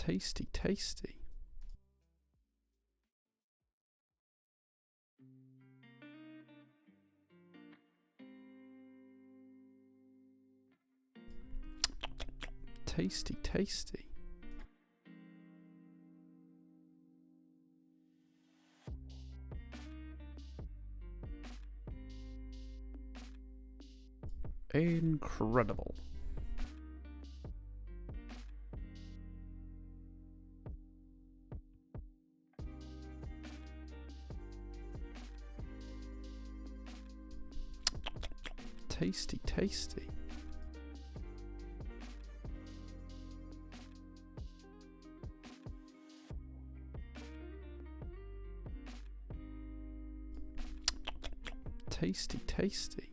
Tasty, tasty. Tasty, tasty. Incredible. Tasty, tasty. Tasty, tasty.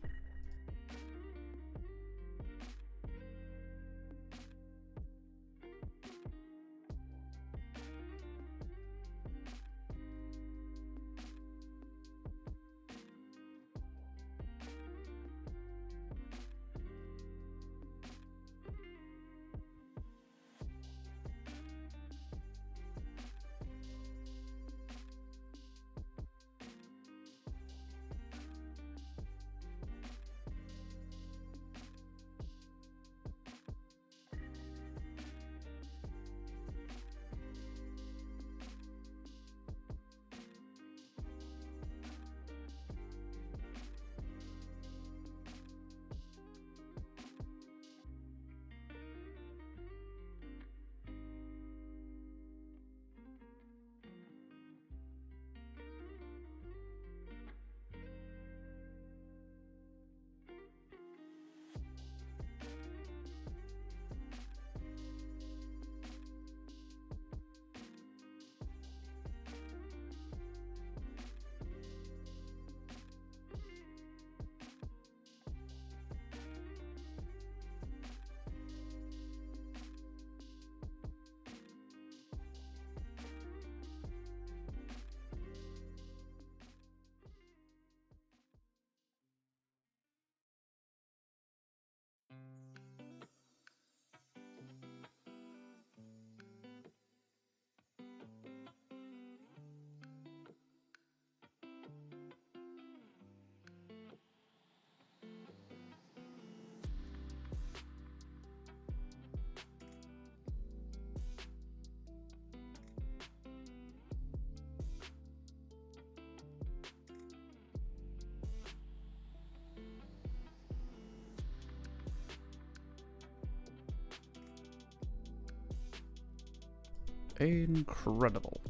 Incredible.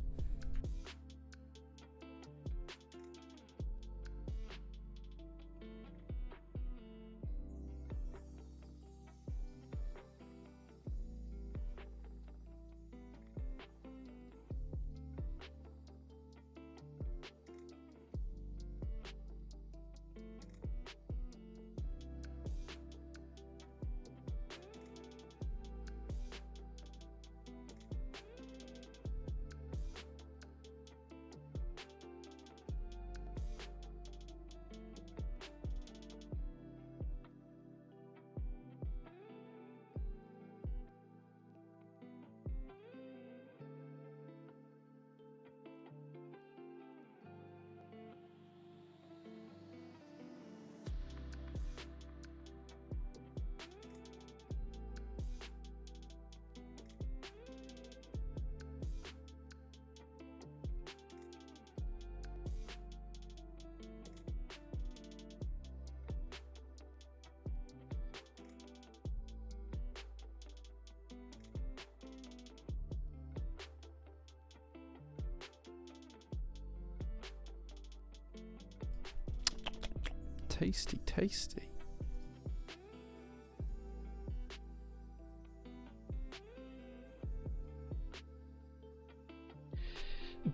Tasty, tasty.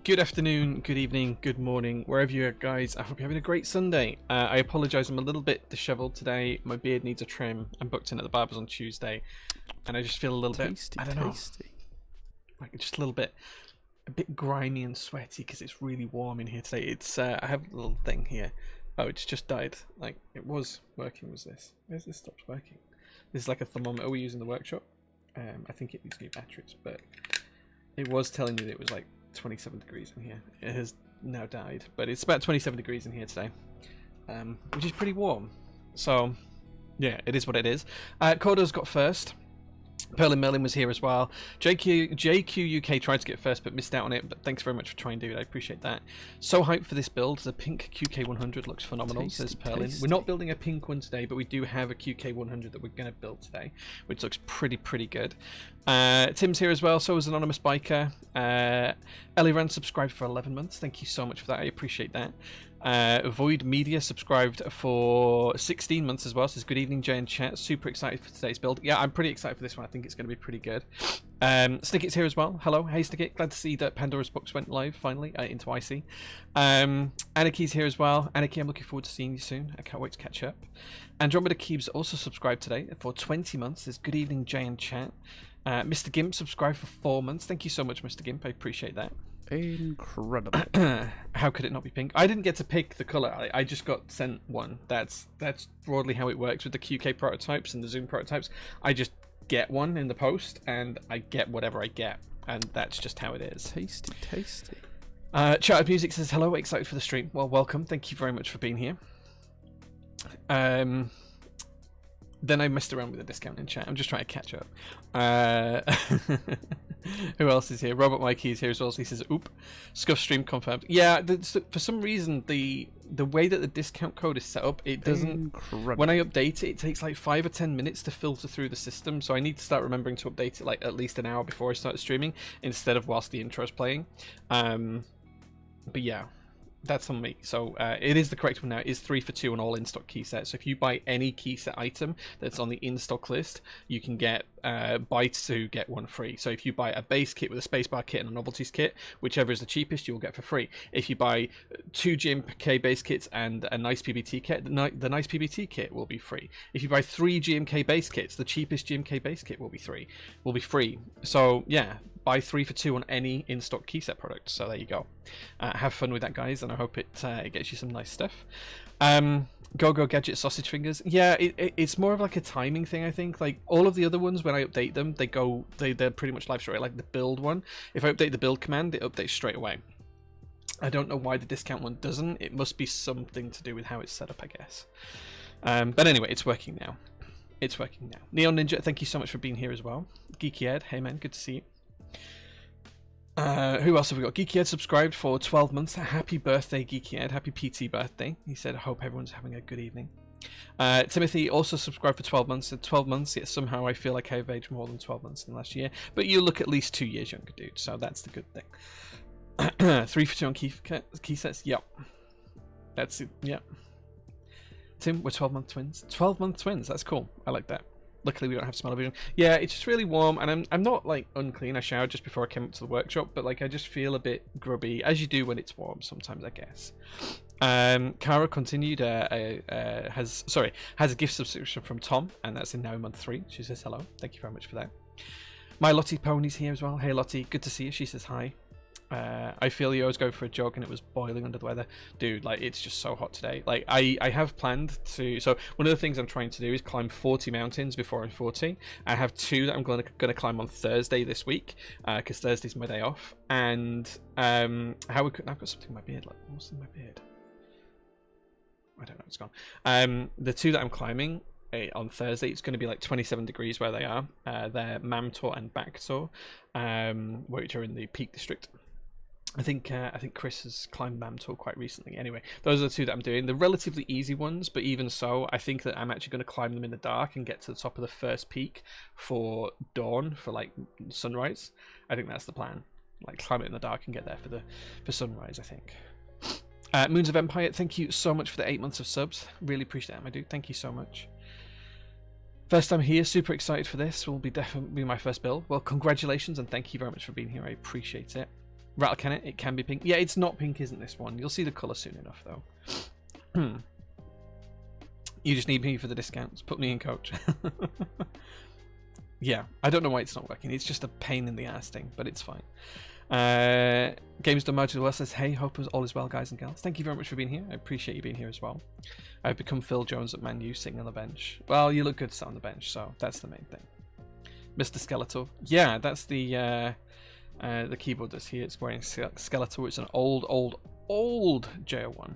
Good afternoon, good evening, good morning, wherever you are, guys. I hope you're having a great Sunday. I apologise, I'm a little bit dishevelled today. My beard needs a trim. I'm booked in at the barber's on Tuesday, and I just feel a little bit, I don't know, like just a bit grimy and sweaty because it's really warm in here today. It's I have a little thing here. Oh, it's just died. Like, it was working. Was this? Where's this stopped working? This is like a thermometer we use in the workshop. I think it needs new batteries, but It was telling me that it was like 27 degrees in here. It has now died, but it's about 27 degrees in here today, which is pretty warm. So, yeah, it is what it is. Cordo's got first. Pearl and Merlin was here as well. JQ UK tried to get first but missed out on it, but thanks very much for trying, dude. I appreciate that. So hyped for this build. The pink QK100 looks phenomenal, says Perlin. We're not building a pink one today, but we do have a QK100 that we're going to build today, which looks pretty good. Tim's here as well, so is Anonymous Biker. Ellie Rand subscribed for 11 months. Thank you so much for that. I appreciate that. Void Media subscribed for 16 months as well. Says good evening, Jay and chat. Super excited for today's build. Yeah, I'm pretty excited for this one. I think it's going to be pretty good. Snicket's here as well. Hello, hey Snicket. Glad to see that Pandora's Box went live finally into IC. Anaki's here as well. Aniki, I'm looking forward to seeing you soon. I can't wait to catch up. Andromeda Keebs also subscribed today for 20 months. Says good evening, Jay and chat. Mr. Gimp subscribed for 4 months. Thank you so much, Mr. Gimp. I appreciate that. Incredible. How could it not be pink? I didn't get to pick the color. I just got sent one. That's broadly how it works with the QK prototypes and the Zoom prototypes. I just get one in the post and I get whatever I get, and that's just how it is. Tasty. Chartered Music says hello, excited for the stream. Well, welcome. Thank you very much for being here. Then I messed around with the discount in chat. I'm just trying to catch up. Who else is here? Robert Mikey is here as well. So he says, "Oop, Scuff stream confirmed." Yeah, for some reason the way that the discount code is set up, it doesn't. Incredible. When I update it, it takes like 5 or 10 minutes to filter through the system. So I need to start remembering to update it like at least an hour before I start streaming, instead of whilst the intro is playing. But yeah. That's on me. So it is the correct one now. It is 3 for 2 on all in-stock key sets. So if you buy any key set item that's on the in-stock list, you can get buy 2, get 1 free. So if you buy a base kit with a spacebar kit and a novelties kit, whichever is the cheapest, you'll get for free. If you buy 2 GMK base kits and a nice PBT kit, the nice PBT kit will be free. If you buy 3 GMK base kits, the cheapest GMK base kit will be free. So yeah. Buy 3 for 2 on any in-stock key set product. So there you go. Have fun with that, guys, and I hope it gets you some nice stuff. Go Gadget Sausage Fingers. Yeah, it's more of like a timing thing, I think. Like all of the other ones, when I update them, they're pretty much live straight away. Like the build one, if I update the build command, it updates straight away. I don't know why the discount one doesn't. It must be something to do with how it's set up, I guess. But anyway, it's working now. Neon Ninja, thank you so much for being here as well. Geeky Ed, hey man, good to see you. Who else have we got? Geeky Ed subscribed for 12 months. Happy birthday, Geeky Ed. Happy PT birthday. He said, I hope everyone's having a good evening. Timothy also subscribed for 12 months. At 12 months, yet somehow I feel like I've aged more than 12 months in the last year. But you look at least 2 years younger, dude. So that's the good thing. 3 for 2 on key sets. Yep. That's it. Yep. Tim, we're 12-month twins. 12-month twins. That's cool. I like that. Luckily, we don't have smell-o-vision. Yeah, it's just really warm, and I'm not like unclean. I showered just before I came up to the workshop, but like I just feel a bit grubby, as you do when it's warm sometimes, I guess. Kara continued. Has a gift subscription from Tom, and that's in now in month 3. She says hello. Thank you very much for that. My Lottie Pony's here as well. Hey Lottie, good to see you. She says hi. I feel you. I was going for a jog and it was boiling under the weather, dude. Like it's just so hot today. Like I have planned to. So one of the things I'm trying to do is climb 40 mountains before I'm 40. I have 2 that I'm going to climb on Thursday this week because Thursday's my day off. And I've got something in my beard. Like what's in my beard? I don't know. It's gone. The 2 that I'm climbing on Thursday, it's going to be like 27 degrees where they are. They're Mamtor and Baktor, which are in the Peak District. I think Chris has climbed Mamtor quite recently. Anyway, those are the 2 that I'm doing. They're relatively easy ones, but even so, I think that I'm actually going to climb them in the dark and get to the top of the first peak for dawn, for like sunrise. I think that's the plan. Like climb it in the dark and get there for sunrise, I think. Moons of Empire, thank you so much for the 8 months of subs. Really appreciate that, my dude. Thank you so much. First time here, super excited for this. Will be definitely my first build. Well, congratulations and thank you very much for being here. I appreciate it. Rattle can it can be pink. Yeah, it's not pink, isn't this one? You'll see the colour soon enough, though. You just need me for the discounts. Put me in, coach. Yeah, I don't know why it's not working. It's just a pain in the ass thing, but it's fine. Games Done Marginal Well says, hey, hope all is well, guys and gals. Thank you very much for being here. I appreciate you being here as well. I've become Phil Jones at Man U sitting on the bench. Well, you look good sat on the bench, so that's the main thing. Mr. Skeletor. Yeah, that's the The keyboard does here. It's wearing Skeletor. It's an old JO1.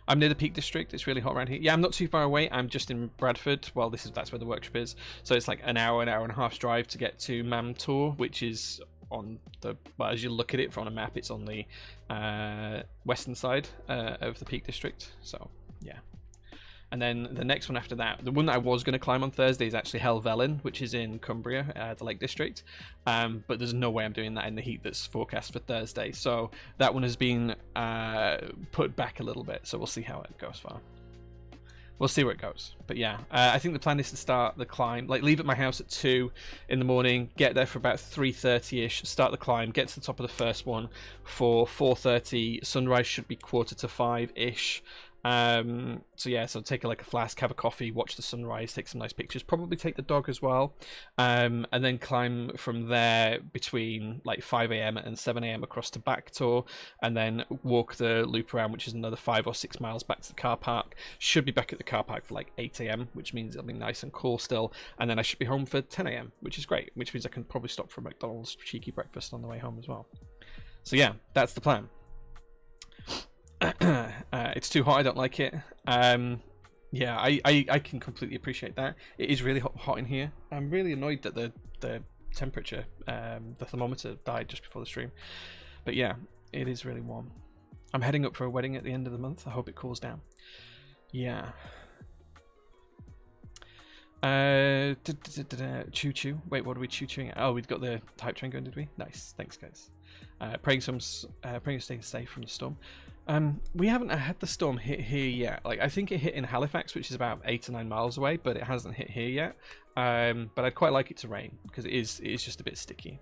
I'm near the Peak District. It's really hot around here. Yeah, I'm not too far away. I'm just in Bradford. Well, that's where the workshop is. So it's like an hour and a half drive to get to Mam Tor, which is on the, well, as you look at it from a map, it's on the western side of the Peak District. So yeah. And then the next one after that, the one that I was going to climb on Thursday is actually Helvellyn, which is in Cumbria, the Lake District. But there's no way I'm doing that in the heat that's forecast for Thursday. So that one has been put back a little bit. So we'll see how it goes far. We'll see where it goes. But yeah, I think the plan is to start the climb, like leave at my house at 2 in the morning, get there for about 3:30ish, start the climb, get to the top of the first one for 4:30. Sunrise should be 4:45ish. So yeah, so take like a flask, have a coffee, watch the sunrise, take some nice pictures, probably take the dog as well, and then climb from there between like 5 a.m. and 7 a.m. across to Backtor, and then walk the loop around, which is another 5 or 6 miles back to the car park. Should be back at the car park for like 8 a.m., which means it'll be nice and cool still, and then I should be home for 10 a.m., which is great, which means I can probably stop for a McDonald's cheeky breakfast on the way home as well. So yeah, that's the plan. It's too hot. I don't like it. Yeah, I can completely appreciate that. It is really hot in here. I'm really annoyed that the temperature, the thermometer died just before the stream. But yeah, it is really warm. I'm heading up for a wedding at the end of the month. I hope it cools down. Yeah. Choo choo. Wait, what are we choo chooing at? Oh, we've got the hype train going, did we? Nice. Thanks, guys. Praying staying safe from the storm. We haven't had the storm hit here yet. Like, I think it hit in Halifax, which is about 8 to 9 miles away, but it hasn't hit here yet. But I'd quite like it to rain because it is just a bit sticky.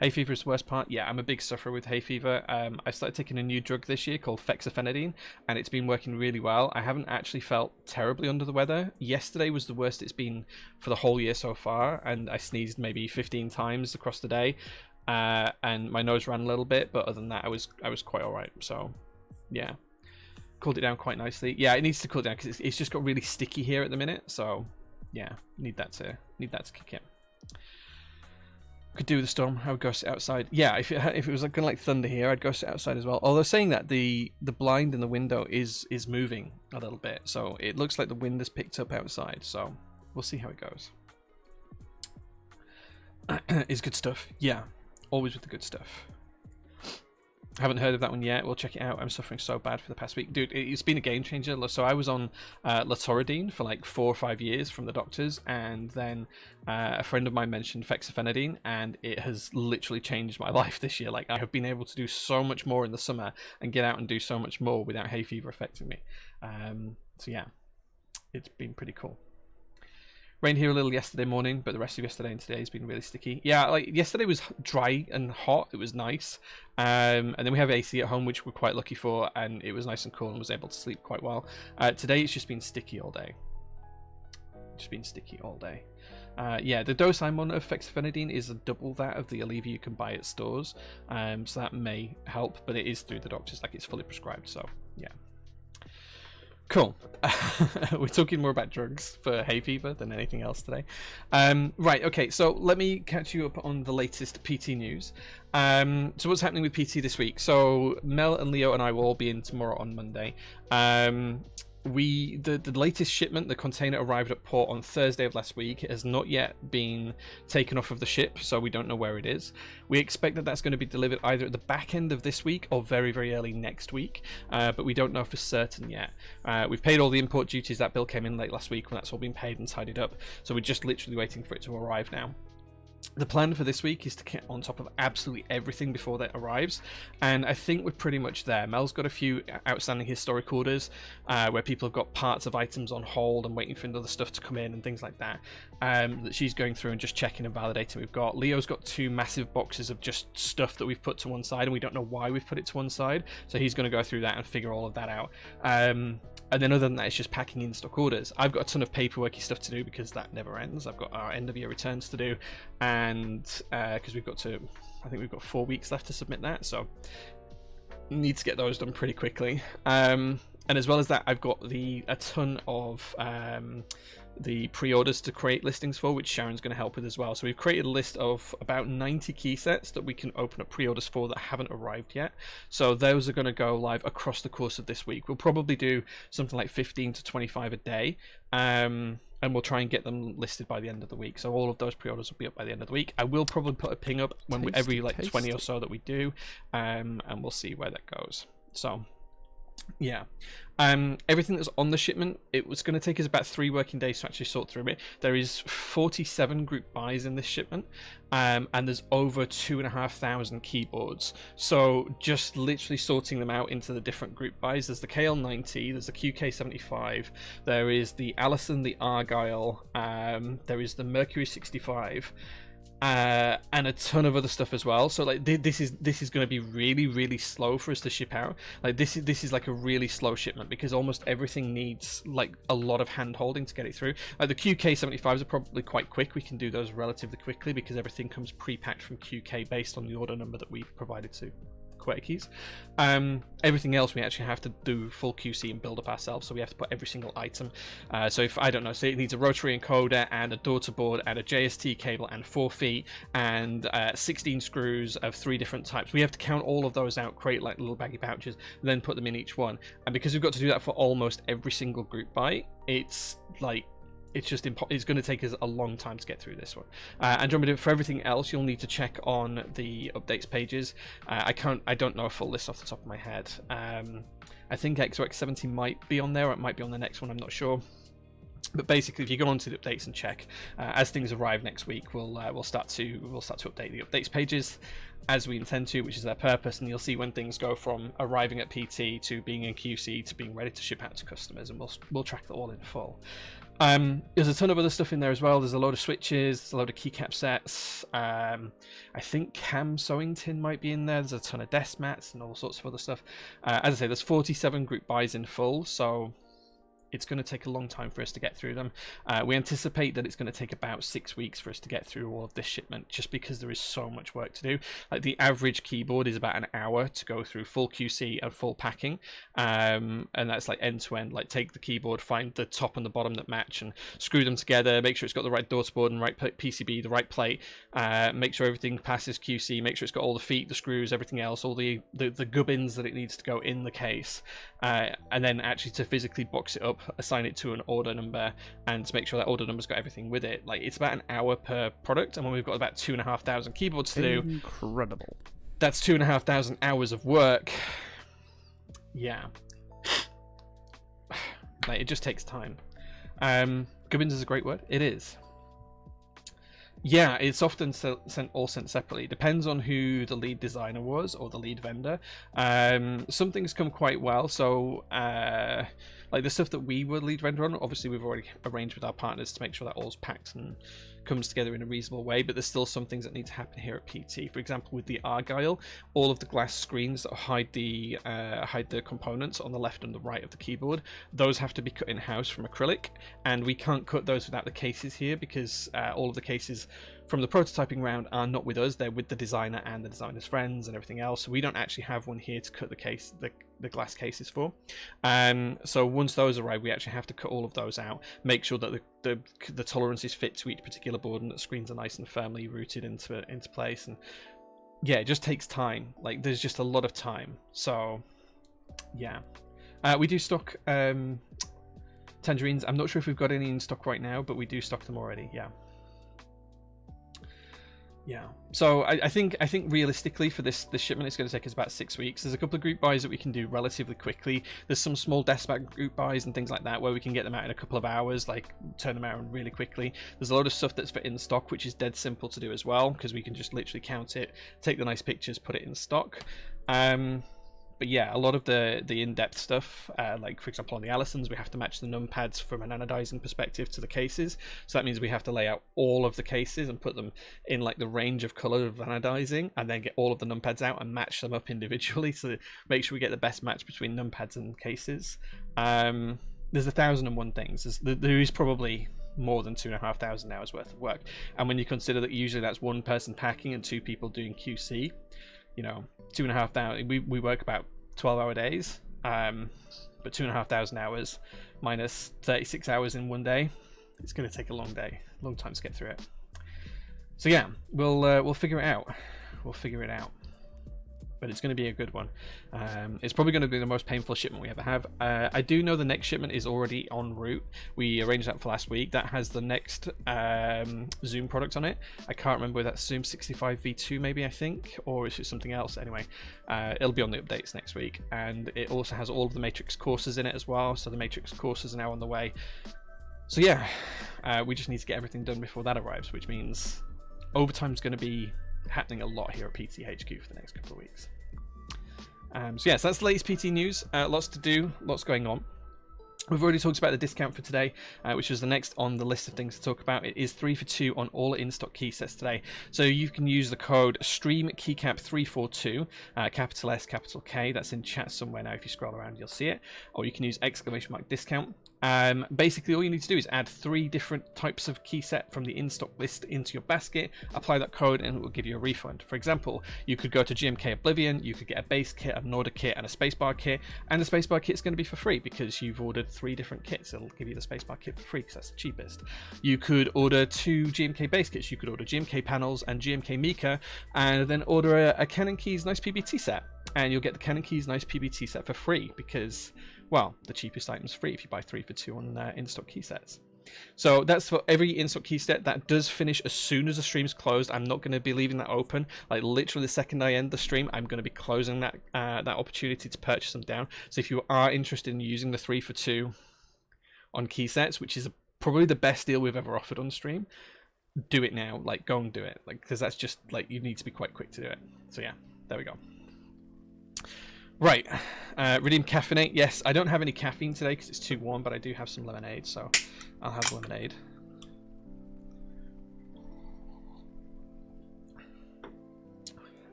Hay fever is the worst part. Yeah, I'm a big sufferer with hay fever. I started taking a new drug this year called fexofenadine, and it's been working really well. I haven't actually felt terribly under the weather. Yesterday was the worst it's been for the whole year so far, and I sneezed maybe 15 times across the day. And my nose ran a little bit, but other than that, I was quite all right. So yeah, cooled it down quite nicely. Yeah, it needs to cool down because it's just got really sticky here at the minute. So yeah, need that to kick in. Could do with the storm. I would go sit outside. Yeah, if it was like kind of like thunder here, I'd go sit outside as well. Although saying that, the blind in the window is moving a little bit, so it looks like the wind has picked up outside. So we'll see how it goes. Is good stuff. Yeah. Always with the good stuff. Haven't heard of that one yet. We'll check it out. I'm suffering so bad for the past week. Dude, it's been a game changer. So I was on Latoridine for like 4 or 5 years from the doctors, and then a friend of mine mentioned fexofenadine, and it has literally changed my life this year. Like, I have been able to do so much more in the summer and get out and do so much more without hay fever affecting me. So yeah, it's been pretty cool. Rained here a little yesterday morning, but the rest of yesterday and today has been really sticky. Yeah, like yesterday was dry and hot. It was nice. And then we have AC at home, which we're quite lucky for, and it was nice and cool and was able to sleep quite well. Today it's just been sticky all day. Yeah, the dose I'm on of fexofenadine is double that of the Aleve you can buy at stores. So that may help, but it is through the doctors, like it's fully prescribed. So yeah. Cool. We're talking more about drugs for hay fever than anything else today. Right, okay, so let me catch you up on the latest PT news. So what's happening with PT this week? So Mel and Leo and I will all be in tomorrow on Monday. The latest shipment, the container arrived at port on Thursday of last week. It has not yet been taken off of the ship, so we don't know where it is. We expect that that's going to be delivered either at the back end of this week or very, very early next week, but we don't know for certain yet. We've paid all the import duties. That bill came in late last week when that's all been paid and tidied up, so we're just literally waiting for it to arrive now. The plan for this week is to get on top of absolutely everything before that arrives, and I think we're pretty much there. Mel's got a few outstanding historic orders where people have got parts of items on hold and waiting for other stuff to come in and things like that, that she's going through and just checking and validating. We've got Leo's got 2 massive boxes of just stuff that we've put to one side, and we don't know why we've put it to one side, so he's going to go through that and figure all of that out. And then other than that, it's just packing in stock orders. I've got a ton of paperworky stuff to do because that never ends. I've got our end of year returns to do, and because I think we've got 4 weeks left to submit that, so need to get those done pretty quickly. And as well as that, I've got a ton of the pre-orders to create listings for, which Sharon's going to help with as well. So we've created a list of about 90 key sets that we can open up pre-orders for that haven't arrived yet. So those are going to go live across the course of this week. We'll probably do something like 15 to 25 a day, and we'll try and get them listed by the end of the week. So all of those pre-orders will be up by the end of the week. I will probably put a ping up every like 20 or so that we do, and we'll see where that goes. So yeah, everything that's on the shipment, it was going to take us about 3 working days to actually sort through it. There is 47 group buys in this shipment, and there's over 2,500 keyboards. So just literally sorting them out into the different group buys. There's the KL90, there's the QK100, there is the Allison, the Argyle, there is the Mercury 65. And a ton of other stuff as well. So like this is going to be really slow for us to ship out. Like this is like a really slow shipment because almost everything needs like a lot of hand holding to get it through. Like the QK75s are probably quite quick. We can do those relatively quickly because everything comes pre-packed from QK based on the order number that we provided to keys. Everything else we actually have to do full QC and build up ourselves, so we have to put every single item. So if I don't know, say it needs a rotary encoder and a daughter board and a JST cable and 4 feet and 16 screws of 3 different types, we have to count all of those out, create like little baggy pouches, and then put them in each one. And because we've got to do that for almost every single group buy, it's like it's going to take us a long time to get through this one. Andromeda, for everything else, you'll need to check on the updates pages. I don't know a full list off the top of my head. I think XOX70 might be on there, or it might be on the next one. I'm not sure. But basically, if you go onto the updates and check, as things arrive next week, we'll start to update the updates pages as we intend to, which is their purpose, and you'll see when things go from arriving at PT to being in QC to being ready to ship out to customers, and we'll track that all in full. There's a ton of other stuff in there as well. There's a load of switches, there's a load of keycap sets. I think cam sewing tin might be in there. There's a ton of desk mats and all sorts of other stuff. As I say, there's 47 group buys in full, so it's going to take a long time for us to get through them. We anticipate that it's going to take about 6 weeks for us to get through all of this shipment, just because there is so much work to do. Like the average keyboard is about an hour to go through full QC and full packing, and that's like end to end. Like take the keyboard, find the top and the bottom that match, and screw them together. Make sure it's got the right daughter board and right PCB, the right plate. Make sure everything passes QC. Make sure it's got all the feet, the screws, everything else, all the gubbins that it needs to go in the case, and then actually to physically box it up, assign it to an order number, and to make sure that order number's got everything with it. Like it's about an hour per product, and when we've got about 2,500 keyboards to do, incredible. That's 2,500 hours of work. Yeah, like it just takes time. Gubbins is a great word. It is. Yeah, it's often all sent separately. Depends on who the lead designer was or the lead vendor. Some things come quite well. So, like the stuff that we were lead vendor on, obviously we've already arranged with our partners to make sure that all's packed and comes together in a reasonable way. But there's still some things that need to happen here at PT. For example, with the Argyle, all of the glass screens that hide the components on the left and the right of the keyboard, those have to be cut in house from acrylic, and we can't cut those without the cases here because all of the cases from the prototyping round are not with us. They're with the designer and the designer's friends and everything else. So we don't actually have one here to cut the glass cases for. So once those arrive, we actually have to cut all of those out, make sure that the tolerances fit to each particular board and that screens are nice and firmly rooted into place. And yeah, it just takes time. Like there's just a lot of time. So yeah, we do stock tangerines. I'm not sure if we've got any in stock right now, but we do stock them already. Yeah, so I think realistically for this shipment it's going to take us about 6 weeks. There's a couple of group buys that we can do relatively quickly. There's some small desk group buys and things like that where we can get them out in a couple of hours, like turn them out really quickly. There's a lot of stuff that's for in stock, which is dead simple to do as well, because we can just literally count it, take the nice pictures, put it in stock. But yeah, a lot of the in-depth stuff, like for example on the Allisons, we have to match the numpads from an anodizing perspective to the cases. So that means we have to lay out all of the cases and put them in like the range of color of anodizing, and then get all of the numpads out and match them up individually to make sure we get the best match between numpads and cases. There's 1,001 things. There is probably more than 2,500 hours worth of work. And when you consider that usually that's one person packing and 2 people doing QC, you know, 2,500, we work about 12-hour days, but 2,500 hours minus 36 hours in one day, it's going to take a long day, long time to get through it. So yeah, we'll figure it out. We'll figure it out. But it's going to be a good one. It's probably going to be the most painful shipment we ever have. I do know the next shipment is already en route. We arranged that for last week. That has the next Zoom product on it. I can't remember whether that's Zoom 65 V2 maybe, I think, or is it something else? Anyway, it'll be on the updates next week. And it also has all of the Matrix courses in it as well. So the Matrix courses are now on the way. So yeah, we just need to get everything done before that arrives, which means overtime's going to be happening a lot here at PTHQ for the next couple of weeks. So yeah, so that's the latest PT news. Lots to do, lots going on. We've already talked about the discount for today, which was the next on the list of things to talk about. It is 3 for 2 on all in-stock key sets today. So you can use the code STREAMKeyCap342, capital S, capital K. That's in chat somewhere now. If you scroll around, you'll see it. Or you can use !discount. Basically, all you need to do is add 3 different types of key set from the in-stock list into your basket, apply that code, and it will give you a refund. For example, you could go to GMK Oblivion, you could get a base kit, an order kit, and a spacebar kit, and the spacebar kit is going to be for free because you've ordered 3 different kits. It'll give you the spacebar kit for free because that's the cheapest. You could order 2 GMK base kits. You could order GMK panels and GMK Mika, and then order a Canon Keys Nice PBT set, and you'll get the Canon Keys Nice PBT set for free because, well, the cheapest item's free if you buy 3 for 2 on in-stock key sets. So that's for every in-stock key set. That does finish as soon as the stream's closed. I'm not going to be leaving that open. Like literally the second I end the stream, I'm going to be closing that that opportunity to purchase them down. So if you are interested in using the 3 for 2 on key sets, which is probably the best deal we've ever offered on stream, do it now. Like, go and do it. Like, because that's just like, you need to be quite quick to do it. So yeah, there we go. Right, redeem caffeinate. Yes, I don't have any caffeine today because it's too warm, but I do have some lemonade, so I'll have lemonade.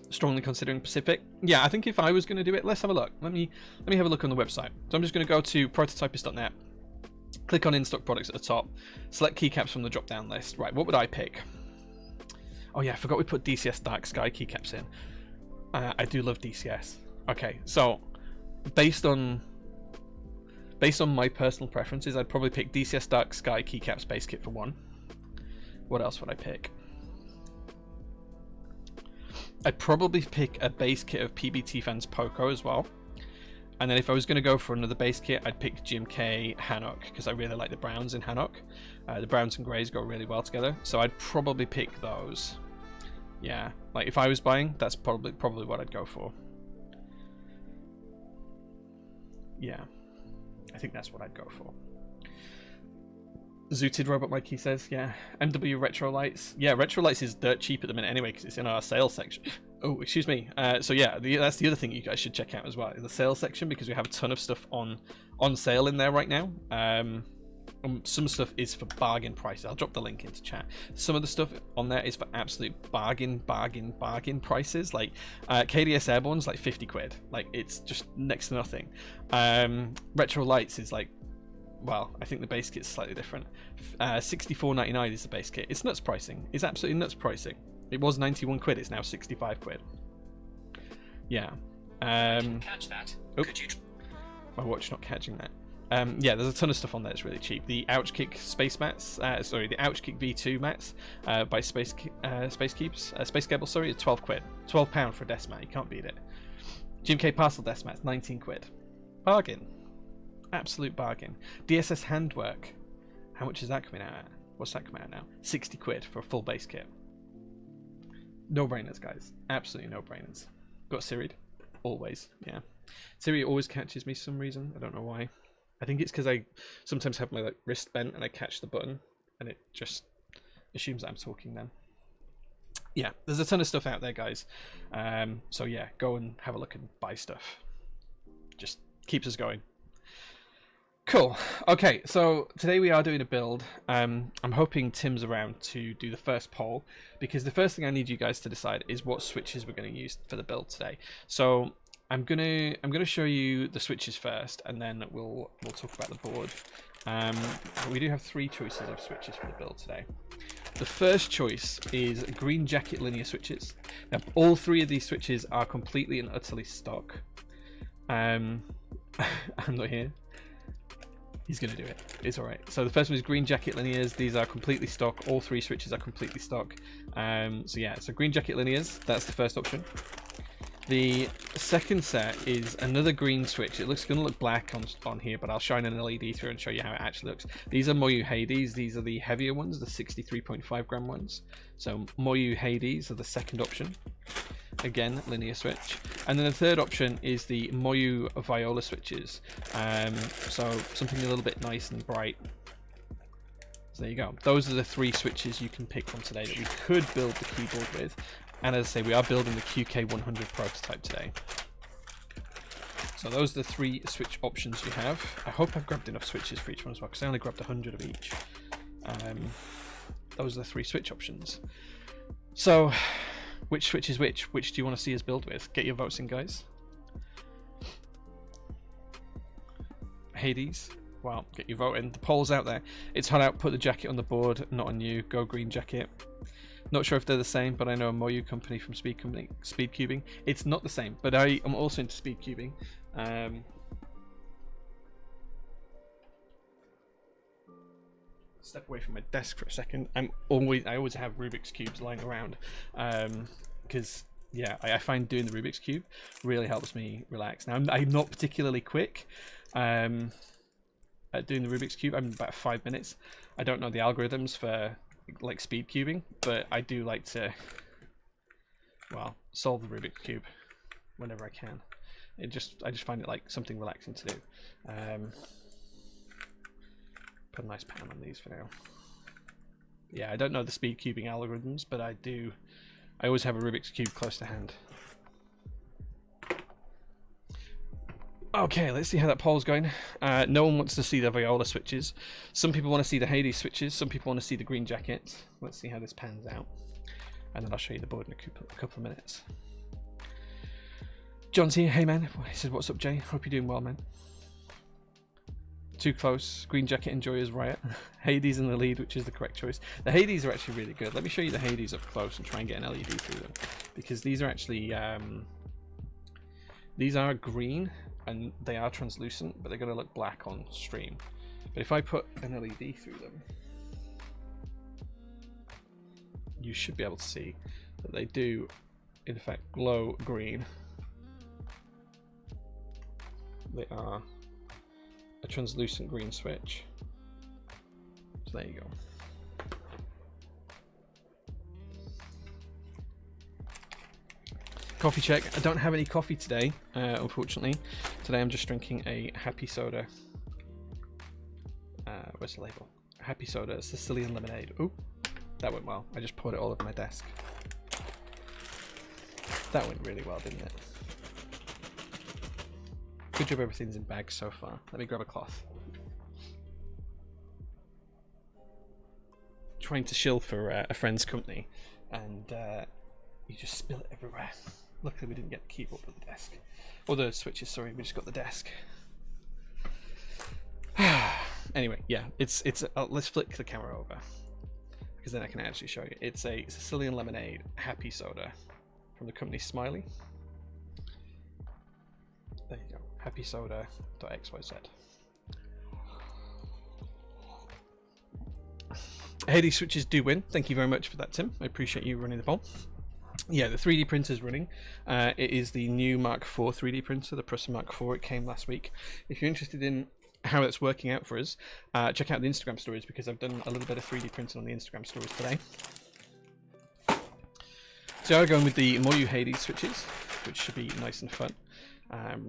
Strongly considering Pacific. Yeah, I think if I was going to do it, let's have a look. Let me have a look on the website. So I'm just going to go to prototypist.net, click on in-stock products at the top, select keycaps from the drop-down list. Right, what would I pick? Oh yeah, I forgot we put DCS Dark Sky keycaps in. I do love DCS. Okay, so based on my personal preferences, I'd probably pick DCS Dark Sky keycaps base kit for 1. What else would I pick? I'd probably pick a base kit of PBT Fans Poco as well. And then if I was going to go for another base kit, I'd pick GMK Hanok because I really like the browns in Hanok. The browns and greys go really well together, so I'd probably pick those. Yeah, like if I was buying, that's probably what I'd go for. Yeah, I think that's what I'd go for. Zooted Robot Mike, he says, yeah. MW Retro Lights. Yeah, Retro Lights is dirt cheap at the minute anyway because it's in our sales section. Oh, excuse me. So yeah, that's the other thing you guys should check out as well, in the sales section, because we have a ton of stuff on sale in there right now. Some stuff is for bargain prices. I'll drop the link into chat. Some of the stuff on there is for absolute bargain prices. Like KDS Airborne's like 50 quid. Like, it's just next to nothing. Retro Lights is like, well, I think the base kit's slightly different. 64.99 is the base kit. It's nuts pricing. It's absolutely nuts pricing. It was 91 quid. It's now 65 quid. Yeah. Catch that. Oh, Could you... my watch not catching that. Yeah, there's a ton of stuff on there that's really cheap. The Ouchkick Space Mats, the Ouchkick V2 mats by Space Cable, sorry, is 12 quid. £12 for a desk mat, you can't beat it. GMK Parcel desk mats, 19 quid. Bargain. Absolute bargain. DSS Handwork, how much is that coming out at? What's that coming out now? 60 quid for a full base kit. No-brainers, guys. Absolutely no-brainers. Got Siri'd? Always, yeah. Siri always catches me for some reason. I don't know why. I think it's because I sometimes have my wrist bent and I catch the button and it just assumes that I'm talking then. Yeah, there's a ton of stuff out there, guys. So yeah, go and have a look and buy stuff. Just keeps us going. Cool. Okay, so today we are doing a build. I'm hoping Tim's around to do the first poll, because the first thing I need you guys to decide is what switches we're going to use for the build today. So I'm gonna show you the switches first, and then we'll talk about the board. We do have 3 choices of switches for the build today. The first choice is Green Jacket linear switches. Now, all 3 of these switches are completely and utterly stock. I'm not here. He's going to do it. It's all right. So the first one is green jacket linears. These are completely stock. All 3 switches are completely stock. So yeah, so green jacket linears, that's the first option. The second set is another green switch. It looks going to look black on here, but I'll shine an LED through and show you how it actually looks. These are Moyu Hades. These are the heavier ones, the 63.5 gram ones. So Moyu Hades are the second option. Again, linear switch. And then the third option is the Moyu Viola switches. So something a little bit nice and bright. So there you go. Those are the 3 switches you can pick from today that we could build the keyboard with. And as I say, we are building the QK100 prototype today. So those are the 3 switch options you have. I hope I've grabbed enough switches for each one as well, because I only grabbed 100 of each. Those are the 3 switch options. So, which switch is which? Which do you want to see us build with? Get your votes in, guys. Hades. Well, get your vote in. The poll's out there. It's hot out. Put the jacket on the board. Not on you. Go green jacket. Not sure if they're the same, but I know a Moyu company from Speed Cubing. It's not the same, but I am also into Speed Cubing. Step away from my desk for a second. I always have Rubik's cubes lying around, because yeah, I find doing the Rubik's cube really helps me relax. Now I'm not particularly quick at doing the Rubik's cube. I'm about 5 minutes. I don't know the algorithms for like speed cubing, but I do like to, well, solve the Rubik's cube whenever I can. I just find it like something relaxing to do. Put a nice pan on these for now. Yeah, I don't know the speed cubing algorithms, but I always have a Rubik's cube close to hand. Okay, let's see how that poll's going. No one wants to see the Viola switches. Some people want to see the Hades switches. Some people want to see the green jackets. Let's see how this pans out. And then I'll show you the board in a couple of minutes. John's here. Hey, man. He said, what's up, Jay? Hope you're doing well, man. Too close. Green jacket enjoyers riot. Hades in the lead, which is the correct choice. The Hades are actually really good. Let me show you the Hades up close and try and get an LED through them. Because these are actually... these are green. And they are translucent, but they're going to look black on stream. But if I put an LED through them, you should be able to see that they do, in fact, glow green. They are a translucent green switch. So there you go. Coffee check. I don't have any coffee today, unfortunately. Today I'm just drinking a Happy Soda. Where's the label? Happy Soda Sicilian lemonade. Ooh, that went well. I just poured it all over my desk. That went really well, didn't it? Good job everything's in bags so far. Let me grab a cloth. Trying to shill for a friend's company, and you just spill it everywhere. Luckily we didn't get the keyboard or the desk. Or the switches, sorry, we just got the desk. Anyway, yeah, it's let's flick the camera over, because then I can actually show you. It's a Sicilian lemonade Happy Soda from the company Smiley. There you go, happysoda.xyz. Hades switches do win. Thank you very much for that, Tim. I appreciate you running the poll. Yeah, the 3D printer is running. It is the new Mark IV 3D printer, the Prusa Mark IV. It came last week. If you're interested in how that's working out for us, check out the Instagram stories, because I've done a little bit of 3D printing on the Instagram stories today. So I'm going with the Moyu Hades switches, which should be nice and fun.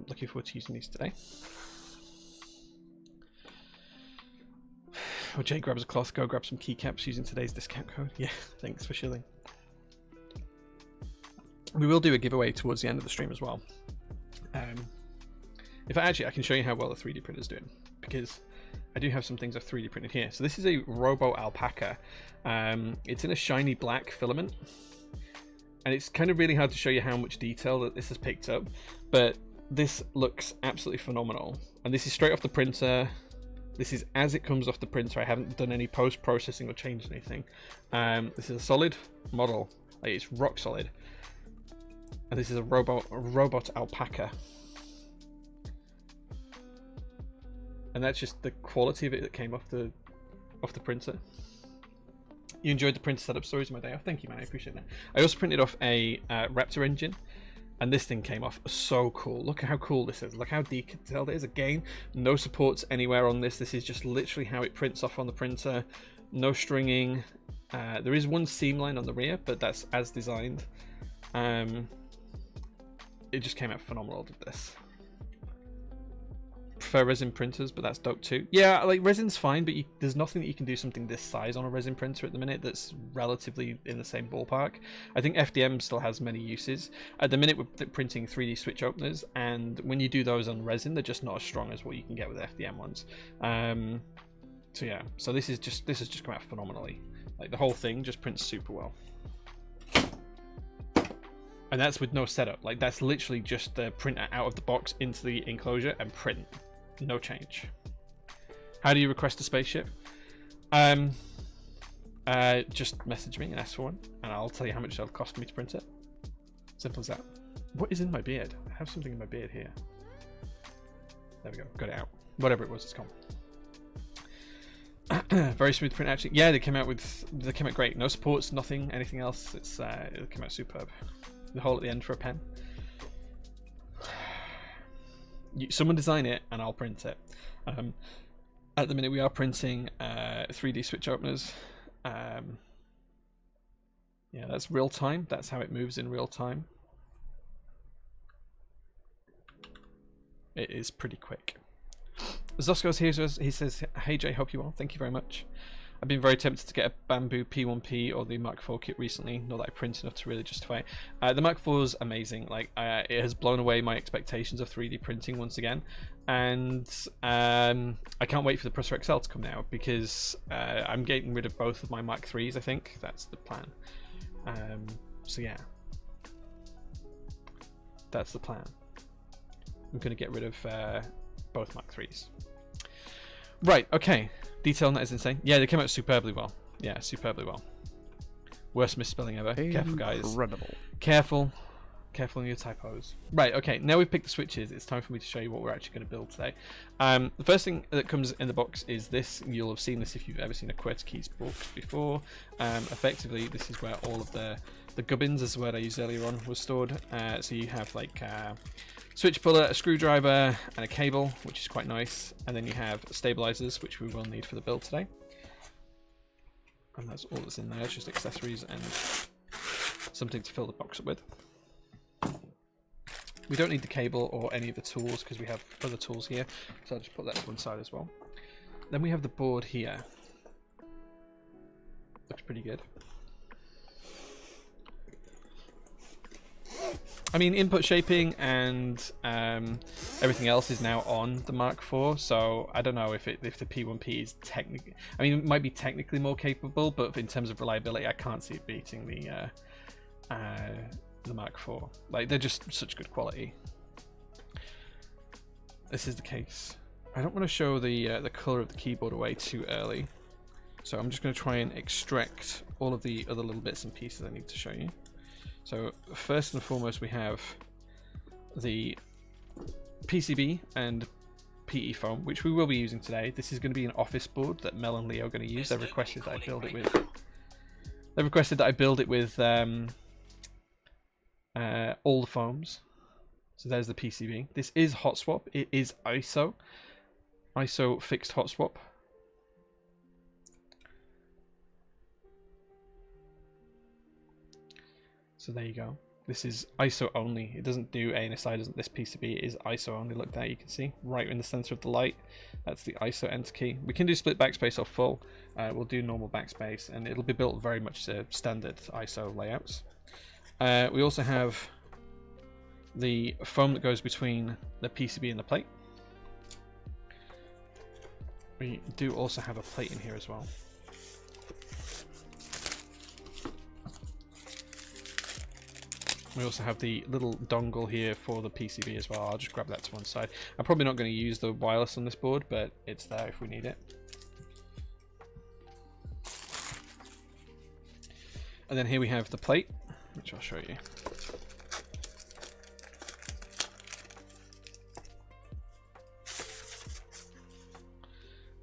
Looking forward to using these today. Oh, Jay grabs a cloth. Go grab some keycaps using today's discount code. Yeah, thanks for shilling. We will do a giveaway towards the end of the stream as well. If I can show you how well the 3D printer is doing, because I do have some things I've 3D printed here. So this is a Robo Alpaca. It's in a shiny black filament, and it's kind of really hard to show you how much detail that this has picked up, but this looks absolutely phenomenal. And this is straight off the printer. This is as it comes off the printer. I haven't done any post-processing or changed anything. This is a solid model. Like, it's rock solid. And this is a robot alpaca. and that's just the quality of it that came off the printer. You enjoyed the printer setup stories of my day off. Thank you, man. I appreciate that. I also printed off a Raptor engine, and this thing came off so cool. Look at how cool this is. Look how detailed it is. Again, no supports anywhere on this. This is just literally how it prints off on the printer. No stringing. There is one seam line on the rear, but that's as designed. It just came out phenomenal, did this. Prefer resin printers, but that's dope too. Yeah, like resin's fine, but there's nothing that you can do something this size on a resin printer at the minute that's relatively in the same ballpark. I think FDM still has many uses. At the minute we're printing 3D switch openers, and when you do those on resin, they're just not as strong as what you can get with FDM ones. So yeah, so this has just come out phenomenally. Like the whole thing just prints super well. And that's with no setup. Like that's literally just the printer out of the box into the enclosure and print. No change. How do you request a spaceship? Just message me and ask for one, and I'll tell you how much it'll cost me to print it. Simple as that. What is in my beard? I have something in my beard here. There we go. Got it out. Whatever it was, it's gone. Very smooth print actually. Yeah, they came out great. No supports, nothing, anything else. It came out superb. The hole at the end for a pen. Someone design it and I'll print it. At the minute we are printing 3D switch openers. Yeah, that's real time. That's how it moves in real time. It is pretty quick. Zosko's here. He says, "Hey Jay, hope you well. Thank you very much. I've been very tempted to get a Bamboo P1P or the Mark IV kit recently. Not that I print enough to really justify it. The Mark IV is amazing. Like it has blown away my expectations of 3D printing once again, and I can't wait for the Prusa XL to come now because I'm getting rid of both of my Mark IIIs. I think that's the plan. So yeah, that's the plan. I'm going to get rid of both Mark IIIs. Right. Okay. Detail on that is insane. Yeah, they came out superbly well. Yeah, superbly well. Worst misspelling ever. Careful, guys. Incredible. Careful. Careful on your typos. Right, okay. Now we've picked the switches, it's time for me to show you what we're actually going to build today. The first thing that comes in the box is this. You'll have seen this if you've ever seen a QWERTY book before. Effectively, this is where all of the gubbins, as the word I used earlier on, was stored. So you have like switch puller, a screwdriver, and a cable, which is quite nice. And then you have stabilizers, which we will need for the build today. And that's all that's in there. It's just accessories and something to fill the box up with. We don't need the cable or any of the tools because we have other tools here. So I'll just put that to one side as well. Then we have the board here. Looks pretty good. I mean, input shaping and everything else is now on the Mark IV, so I don't know if the P1P is technically... I mean, it might be technically more capable, but in terms of reliability, I can't see it beating the Mark IV. Like, they're just such good quality. This is the case. I don't want to show the color of the keyboard away too early, so I'm just going to try and extract all of the other little bits and pieces I need to show you. So first and foremost, we have the PCB and PE foam, which we will be using today. This is going to be an office board that Mel and Leo are going to use. They've requested that I build it with. They've requested that I build it with all the foams. So there's the PCB. This is hot swap. It is ISO fixed hot swap. So there you go. This is ISO only. It doesn't do ANSI, doesn't this PCB. It is ISO only. Look there, you can see right in the center of the light. That's the ISO enter key. We can do split backspace or full. We'll do normal backspace, and it'll be built very much to standard ISO layouts. We also have the foam that goes between the PCB and the plate. We do also have a plate in here as well. We also have the little dongle here for the PCB as well. I'll just grab that to one side. I'm probably not going to use the wireless on this board, but it's there if we need it. And then here we have the plate, which I'll show you.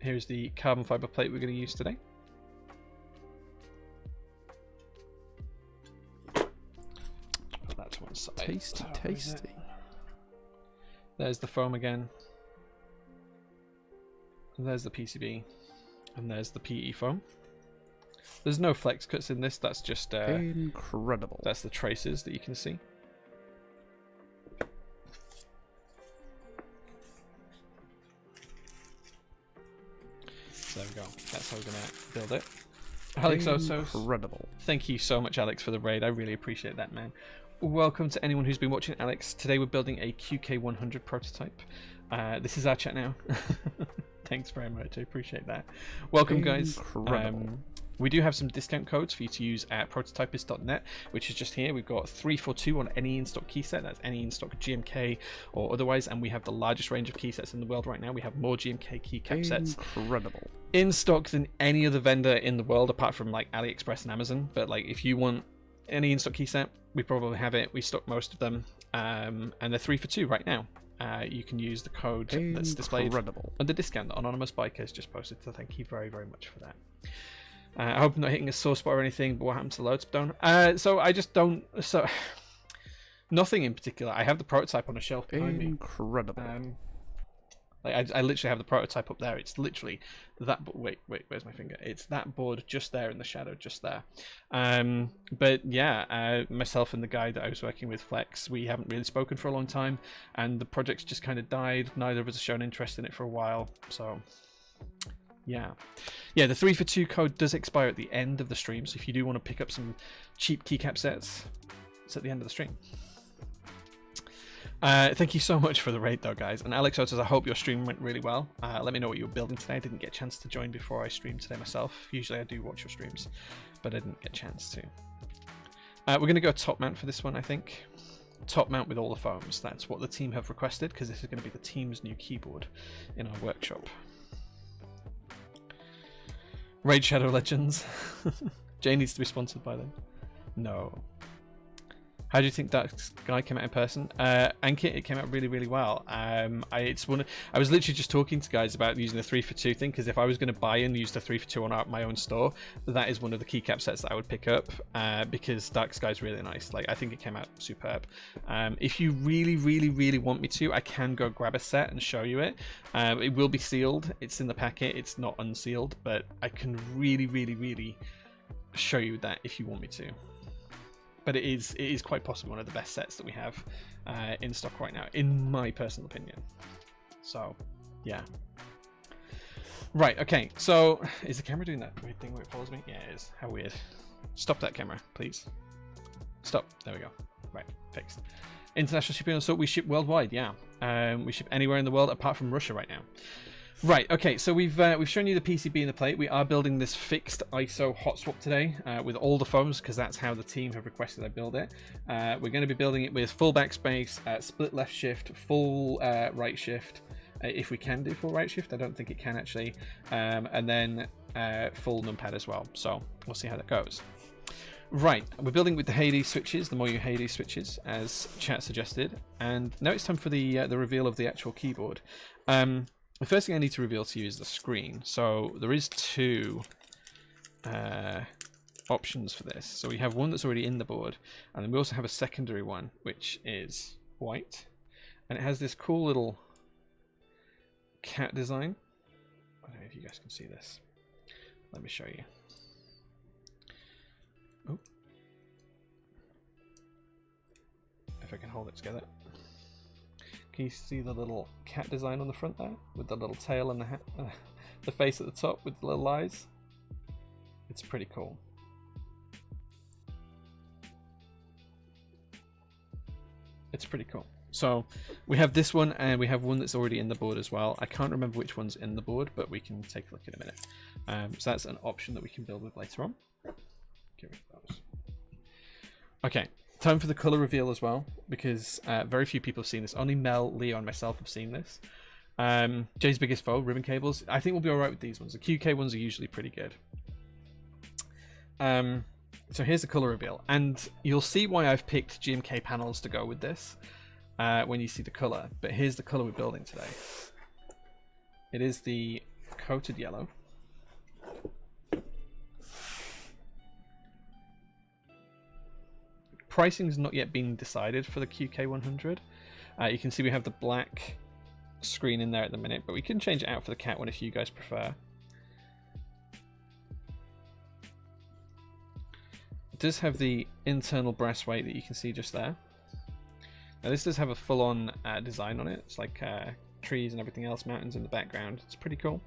Here's the carbon fiber plate we're going to use today. Put that to one side. Tasty, tasty. There's the foam again. And there's the PCB. And there's the PE foam. There's no flex cuts in this. That's just incredible. That's the traces that you can see. So there we go. That's how we're gonna build it. Alex Osos. Incredible. Thank you so much, Alex, for the raid. I really appreciate that, man. Welcome to anyone who's been watching, Alex. Today we're building a QK100 prototype. This is our chat now. Thanks very much. I appreciate that. Welcome, guys. We do have some discount codes for you to use at prototypist.net, which is just here. We've got 342 on any in-stock key set. That's any in-stock GMK or otherwise. And we have the largest range of key sets in the world right now. We have more GMK keycap sets in stock than any other vendor in the world, apart from like AliExpress and Amazon. But like, if you want any in-stock key set, we probably have it. We stock most of them, and they're 3 for 2 right now. You can use the code that's displayed under discount that Anonymous Biker has just posted. So thank you very, very much for that. I hope I'm not hitting a sore spot or anything, but what happened to Lodestone? So I just don't... So nothing in particular. I have the prototype on a shelf behind me. Like I literally have the prototype up there. It's literally that... Wait, where's my finger? It's that board just there in the shadow, just there. But yeah, myself and the guy that I was working with, Flex, we haven't really spoken for a long time, and the project's just kind of died. Neither of us have shown interest in it for a while, so... Yeah, the 3 for 2 code does expire at the end of the stream, so if you do want to pick up some cheap keycap sets, it's at the end of the stream. Thank you so much for the raid though, guys. And Alex Otis, I hope your stream went really well. Let me know what you were building today. I didn't get a chance to join before I streamed today myself. Usually I do watch your streams, but I didn't get a chance to. We're going to go top mount for this one, I think. Top mount with all the foams. That's what the team have requested, because this is going to be the team's new keyboard in our workshop. Raid Shadow Legends. Jay needs to be sponsored by them. No. How do you think that guy came out in person? Ankit, it came out really, really well. I was literally just talking to guys about using the 3 for 2 thing, because if I was going to buy and use the 3 for 2 on my own store, that is one of the keycap sets that I would pick up, because Dark Sky's really nice. Like, I think it came out superb. If you really, really, really want me to, I can go grab a set and show you it. It will be sealed. It's in the packet. It's not unsealed, but I can really, really, really show you that if you want me to. But it is quite possibly one of the best sets that we have in stock right now, in my personal opinion. So, yeah. Right, okay. So, is the camera doing that weird thing where it follows me? Yeah, it is. How weird. Stop that camera, please. Stop. There we go. Right, fixed. International shipping, so we ship worldwide, yeah. We ship anywhere in the world apart from Russia right now. Right, okay, so we've shown you the PCB and the plate. We are building this fixed ISO hot swap today with all the foams, because that's how the team have requested I build it. We're going to be building it with full backspace, split left shift, full right shift, if we can do full right shift. I don't think it can actually, and then full numpad as well. So we'll see how that goes. Right, we're building with the Hades switches, the Moyu Hades switches, as chat suggested, and now it's time for the reveal of the actual keyboard. The first thing I need to reveal to you is the screen. So there is 2 options for this. So we have one that's already in the board, and then we also have a secondary one, which is white, and it has this cool little cat design. I don't know if you guys can see this. Let me show you. Oh. If I can hold it together. Can you see the little cat design on the front there, with the little tail and the face at the top with the little eyes? It's pretty cool. It's pretty cool. So we have this one, and we have one that's already in the board as well. I can't remember which one's in the board, but we can take a look in a minute. So that's an option that we can build with later on. Get rid of those. Okay. Time for the color reveal as well, because very few people have seen this. Only Mel, Leo, and myself have seen this. Jay's biggest foe, ribbon cables. I think we'll be alright with these ones. The QK ones are usually pretty good. So here's the color reveal, and you'll see why I've picked GMK panels to go with this when you see the color. But here's the color we're building today. It is the coated yellow. Pricing's not yet been decided for the QK100. You can see we have the black screen in there at the minute, but we can change it out for the cat one if you guys prefer. It does have the internal brass weight that you can see just there. Now this does have a full-on design on it. It's like trees and everything else, mountains in the background. It's pretty cool.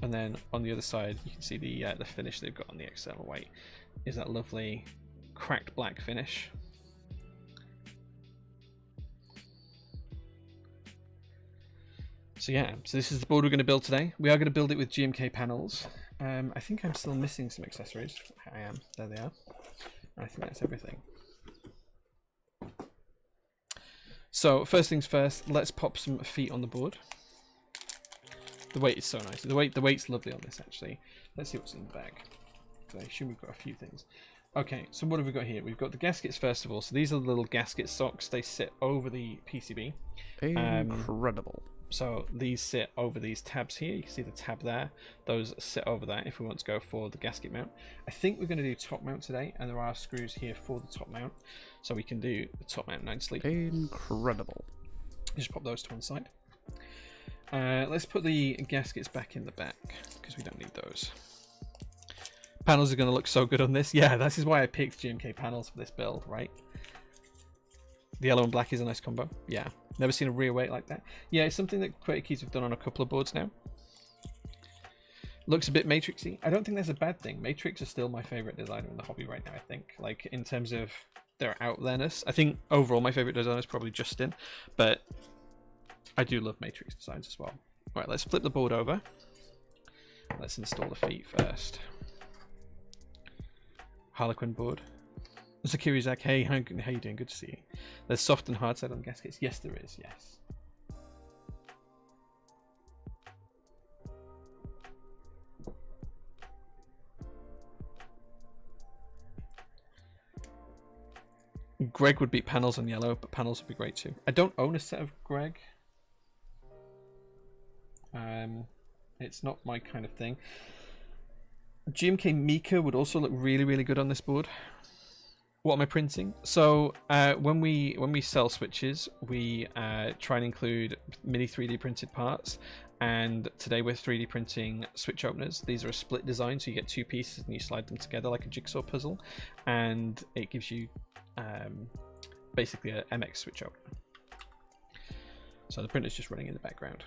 And then on the other side, you can see the finish they've got on the external weight. Is that lovely cracked black finish. So yeah, so this is the board we're going to build today. We are going to build it with GMK panels. I think I'm still missing some accessories. I am. There they are. I think that's everything. So first things first, let's pop some feet on the board. The weight is so nice. The weight's lovely on this actually. Let's see what's in the bag. So I assume we've got a few things. Okay, so what have we got here? We've got the gaskets first of all. So these are the little gasket socks. They sit over the PCB. Incredible. So these sit over these tabs here. You can see the tab there. Those sit over that if we want to go for the gasket mount. I think we're going to do top mount today, and there are screws here for the top mount. So we can do the top mount nicely. Incredible. Just pop those to one side. Let's put the gaskets back in the back because we don't need those. Panels are going to look so good on this. Yeah, this is why I picked GMK panels for this build, right? The yellow and black is a nice combo. Yeah, never seen a rear weight like that. Yeah, it's something that Creative Keys have done on a couple of boards now. Looks a bit matrixy. I don't think that's a bad thing. Matrix is still my favorite designer in the hobby right now, I think. Like, in terms of their out there-ness. I think overall my favorite designer is probably Justin, but I do love Matrix designs as well. Right, let's flip the board over. Let's install the feet first. Harlequin board. Zakiri Zach, hey, how you doing? Good to see you. There's soft and hard side on the gaskets. Yes, there is, yes. Greg would beat panels on yellow, but panels would be great too. I don't own a set of Greg. It's not my kind of thing. GMK Mika would also look really, really good on this board. What am I printing? So when we sell switches, we try and include mini 3D printed parts. And today we're 3D printing switch openers. These are a split design, so you get two pieces and you slide them together like a jigsaw puzzle, and it gives you basically a MX switch opener. So the printer's just running in the background.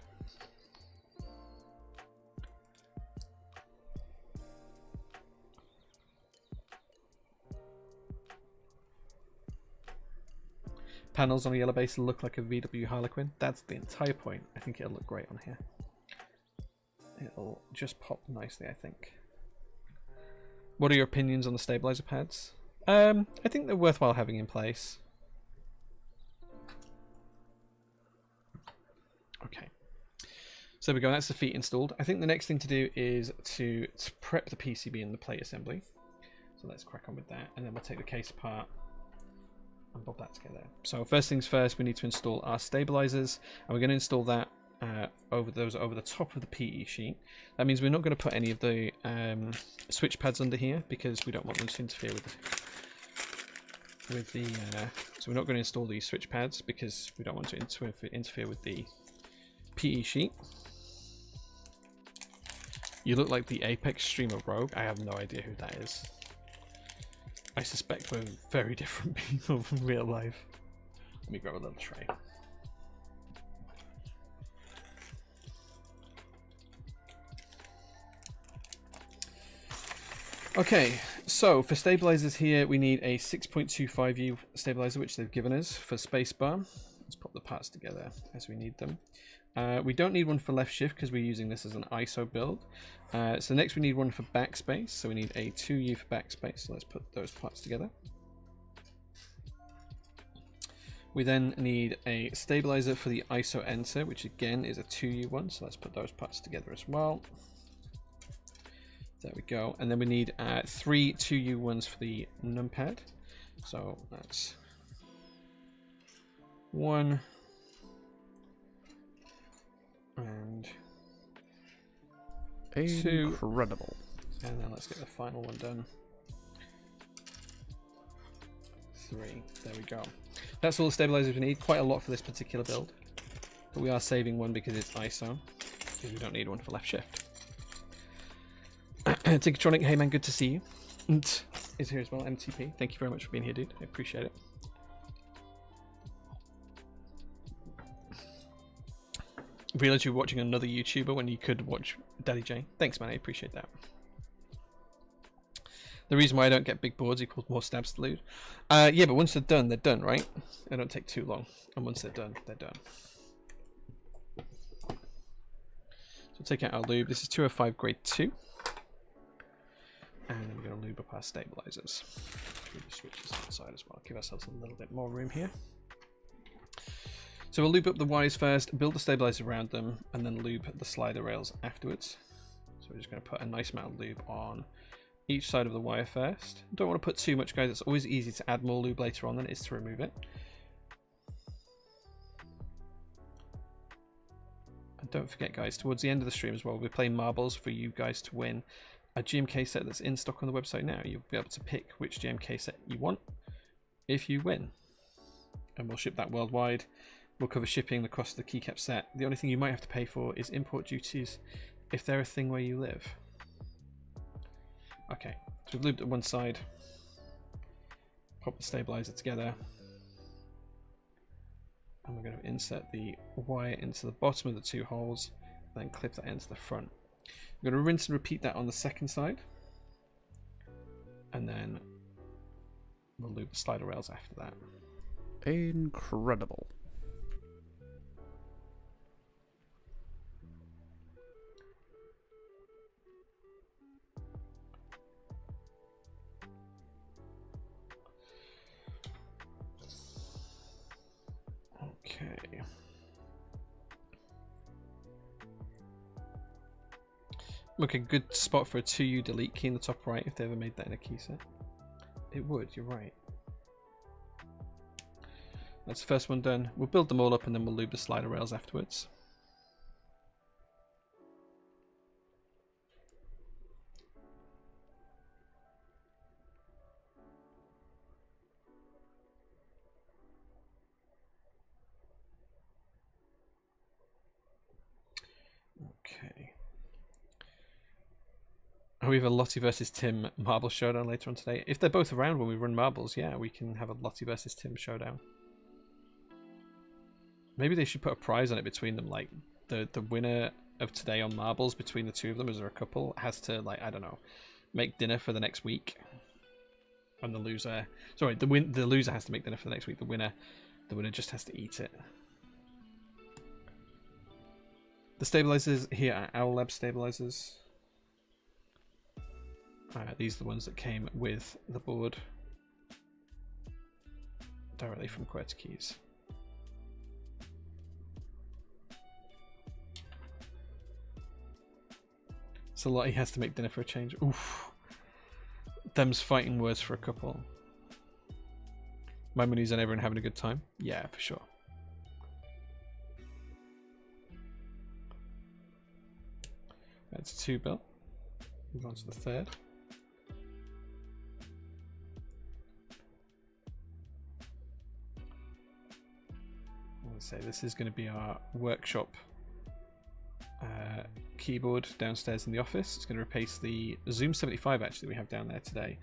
Panels on a yellow base look like a VW Harlequin. That's the entire point. I think it'll look great on here. It'll just pop nicely, I think. What are your opinions on the stabilizer pads? I think they're worthwhile having in place. Okay. So there we go, that's the feet installed. I think the next thing to do is to prep the PCB and the plate assembly. So let's crack on with that, and then we'll take the case apart and bob that together. So first things first, we need to install our stabilizers, and we're going to install that over the top of the PE sheet. That means we're not going to put any of the switch pads under here because we don't want them to interfere with the so we're not going to install these switch pads because we don't want to interfere with the PE sheet. You look like the Apex streamer Rogue. I have no idea who that is. I suspect we're very different people from real life. Let me grab a little tray. Okay, so for stabilizers here, we need a 6.25U stabilizer, which they've given us for spacebar. Let's pop the parts together as we need them. We don't need one for left shift because we're using this as an ISO build. So next we need one for backspace. So we need a 2U for backspace. So let's put those parts together. We then need a stabilizer for the ISO enter, which again is a 2U one. So let's put those parts together as well. There we go. And then we need 3 2U ones for the numpad. So that's 1 and 2. Incredible. And then let's get the final one done. 3. There we go. That's all the stabilizers we need. Quite a lot for this particular build. But we are saving one because it's ISO. Because we don't need one for left shift. Tinkertronic, hey man, good to see you. And is here as well, MTP. Thank you very much for being here, dude. I appreciate it. Realized you were watching another YouTuber when you could watch Daddy J. Thanks, man. I appreciate that. The reason why I don't get big boards equals more stabs to loot. Yeah, but once they're done, right? They don't take too long. And once they're done, they're done. So take out our lube. This is 205 grade 2. And then we're going to lube up our stabilizers. Move the switches outside as well. Give ourselves a little bit more room here. So we'll lube up the wires first, build the stabilizer around them, and then lube the slider rails afterwards. So we're just going to put a nice amount of lube on each side of the wire first. Don't want to put too much, guys. It's always easy to add more lube later on than it is to remove it. And don't forget, guys, towards the end of the stream as well, we'll be playing marbles for you guys to win a GMK set that's in stock on the website now. You'll be able to pick which GMK set you want if you win. And we'll ship that worldwide. We'll cover shipping, the cost of the keycap set. The only thing you might have to pay for is import duties if they're a thing where you live. Okay, so we've lubed at one side. Pop the stabilizer together. And we're going to insert the wire into the bottom of the 2 holes, and then clip that into the front. We're going to rinse and repeat that on the second side. And then we'll lube the slider rails after that. Incredible. Okay. Look, a good spot for a 2U delete key in the top right if they ever made that in a key set. It would, you're right. That's the first one done. We'll build them all up and then we'll lube the slider rails afterwards. Okay. We have a Lottie versus Tim marble showdown later on today. If they're both around when we run marbles, yeah, we can have a Lottie versus Tim showdown. Maybe they should put a prize on it between them, like the winner of today on marbles between the 2 of them, as they're a couple, has to, like, I don't know, make dinner for the next week. And the loser, sorry, the loser has to make dinner for the next week. The winner just has to eat it. The stabilizers here are Owl Lab stabilizers. These are the ones that came with the board directly from QWERTY keys. So Lottie has to make dinner for a change. Oof. Them's fighting words for a couple. My money's on everyone having a good time. Yeah, for sure. That's 2 built. Move on to the 3rd. Say this is going to be our workshop keyboard downstairs in the office. It's going to replace the Zoom 75 actually we have down there today,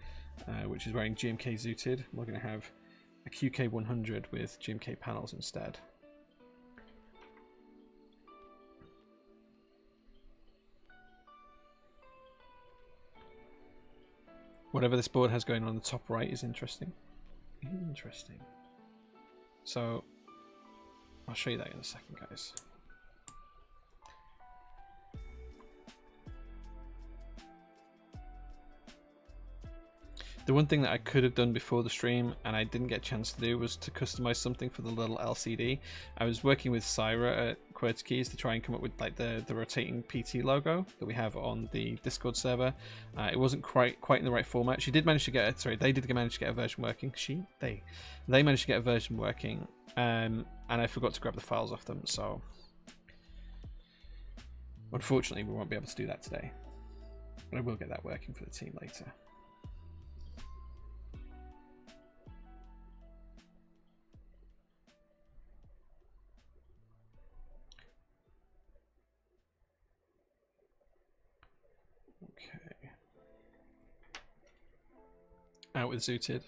which is wearing GMK zooted. We're going to have a QK100 with GMK panels instead. Whatever this board has going on the top right is interesting. Interesting. So I'll show you that in a second, guys. The one thing that I could have done before the stream and I didn't get a chance to do was to customize something for the little LCD. I was working with Syra at QWERTY Keys to try and come up with like the rotating PT logo that we have on the Discord server. It wasn't quite in the right format. She did manage to get it. Sorry, they did manage to get a version working. They managed to get a version working, and I forgot to grab the files off them. So Unfortunately, we won't be able to do that today, but I will get that working for the team later. Okay. Out with Zooted.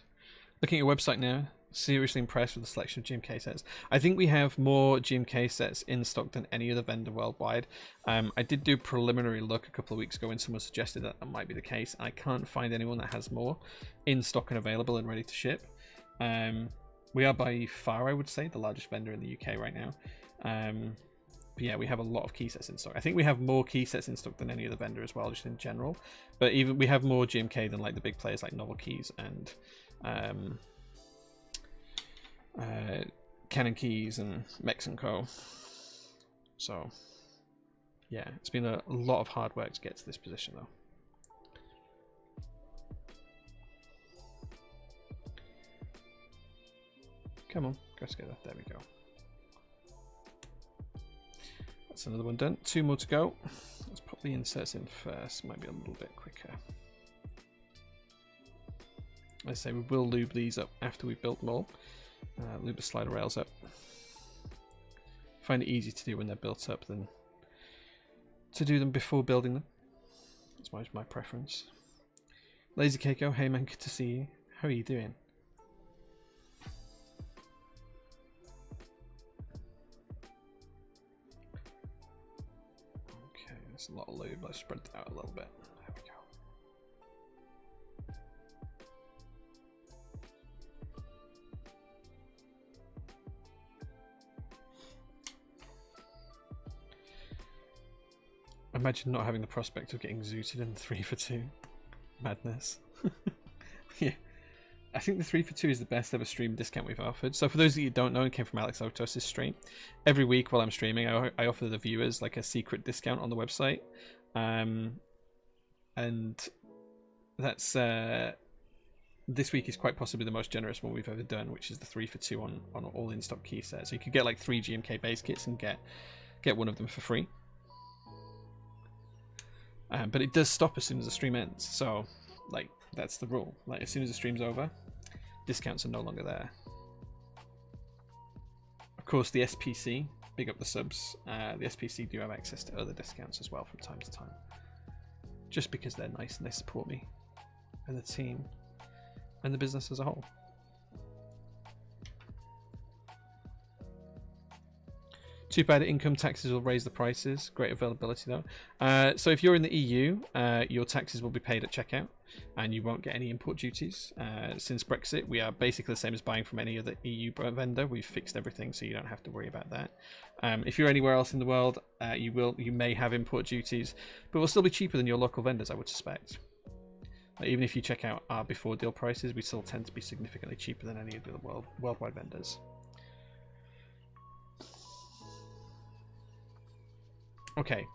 Looking at your website now, seriously impressed with the selection of GMK sets. I think we have more GMK sets in stock than any other vendor worldwide. I did do a preliminary look a couple of weeks ago when someone suggested that that might be the case. I can't find anyone that has more in stock and available and ready to ship. We are by far, I would say, the largest vendor in the UK right now. But yeah, we have a lot of key sets in stock. I think we have more key sets in stock than any other vendor as well, just in general. But even we have more GMK than like the big players like Novel Keys and Canon Keys and Mex & Co. So yeah, it's been a lot of hard work to get to this position though. Come on, go together. There we go. That's another one done. 2 more to go. Let's pop the inserts in first. Might be a little bit quicker. As I say, we will lube these up after we've built them all. Lube the slider rails up. Find it easy to do when they're built up than to do them before building them. That's my preference. Lazy Keiko, hey man, good to see you. How are you doing? Okay, there's a lot of lube. Let's spread that out a little bit. There we go. Imagine not having the prospect of getting zooted in 3 for 2. Madness. Yeah. I think the 3 for 2 is the best ever stream discount we've offered. So for those of you who don't know, it came from Alex Autos' stream. Every week while I'm streaming, I offer the viewers like a secret discount on the website. And that's this week is quite possibly the most generous one we've ever done, which is the 3 for 2 on all in stock key sets. So you could get like 3 GMK base kits and get one of them for free. But it does stop as soon as the stream ends, so like that's the rule. Like as soon as the stream's over, discounts are no longer there. Of course, the SPC, big up the subs. The SPC do have access to other discounts as well from time to time, just because they're nice and they support me and the team and the business as a whole. Too bad income taxes will raise the prices. Great availability though. So if you're in the EU, your taxes will be paid at checkout and you won't get any import duties. Since Brexit, we are basically the same as buying from any other EU vendor. We've fixed everything so you don't have to worry about that. If you're anywhere else in the world, you may have import duties, but we'll still be cheaper than your local vendors, I would suspect. Even if you check out our before deal prices, we still tend to be significantly cheaper than any of the worldwide vendors. Okay,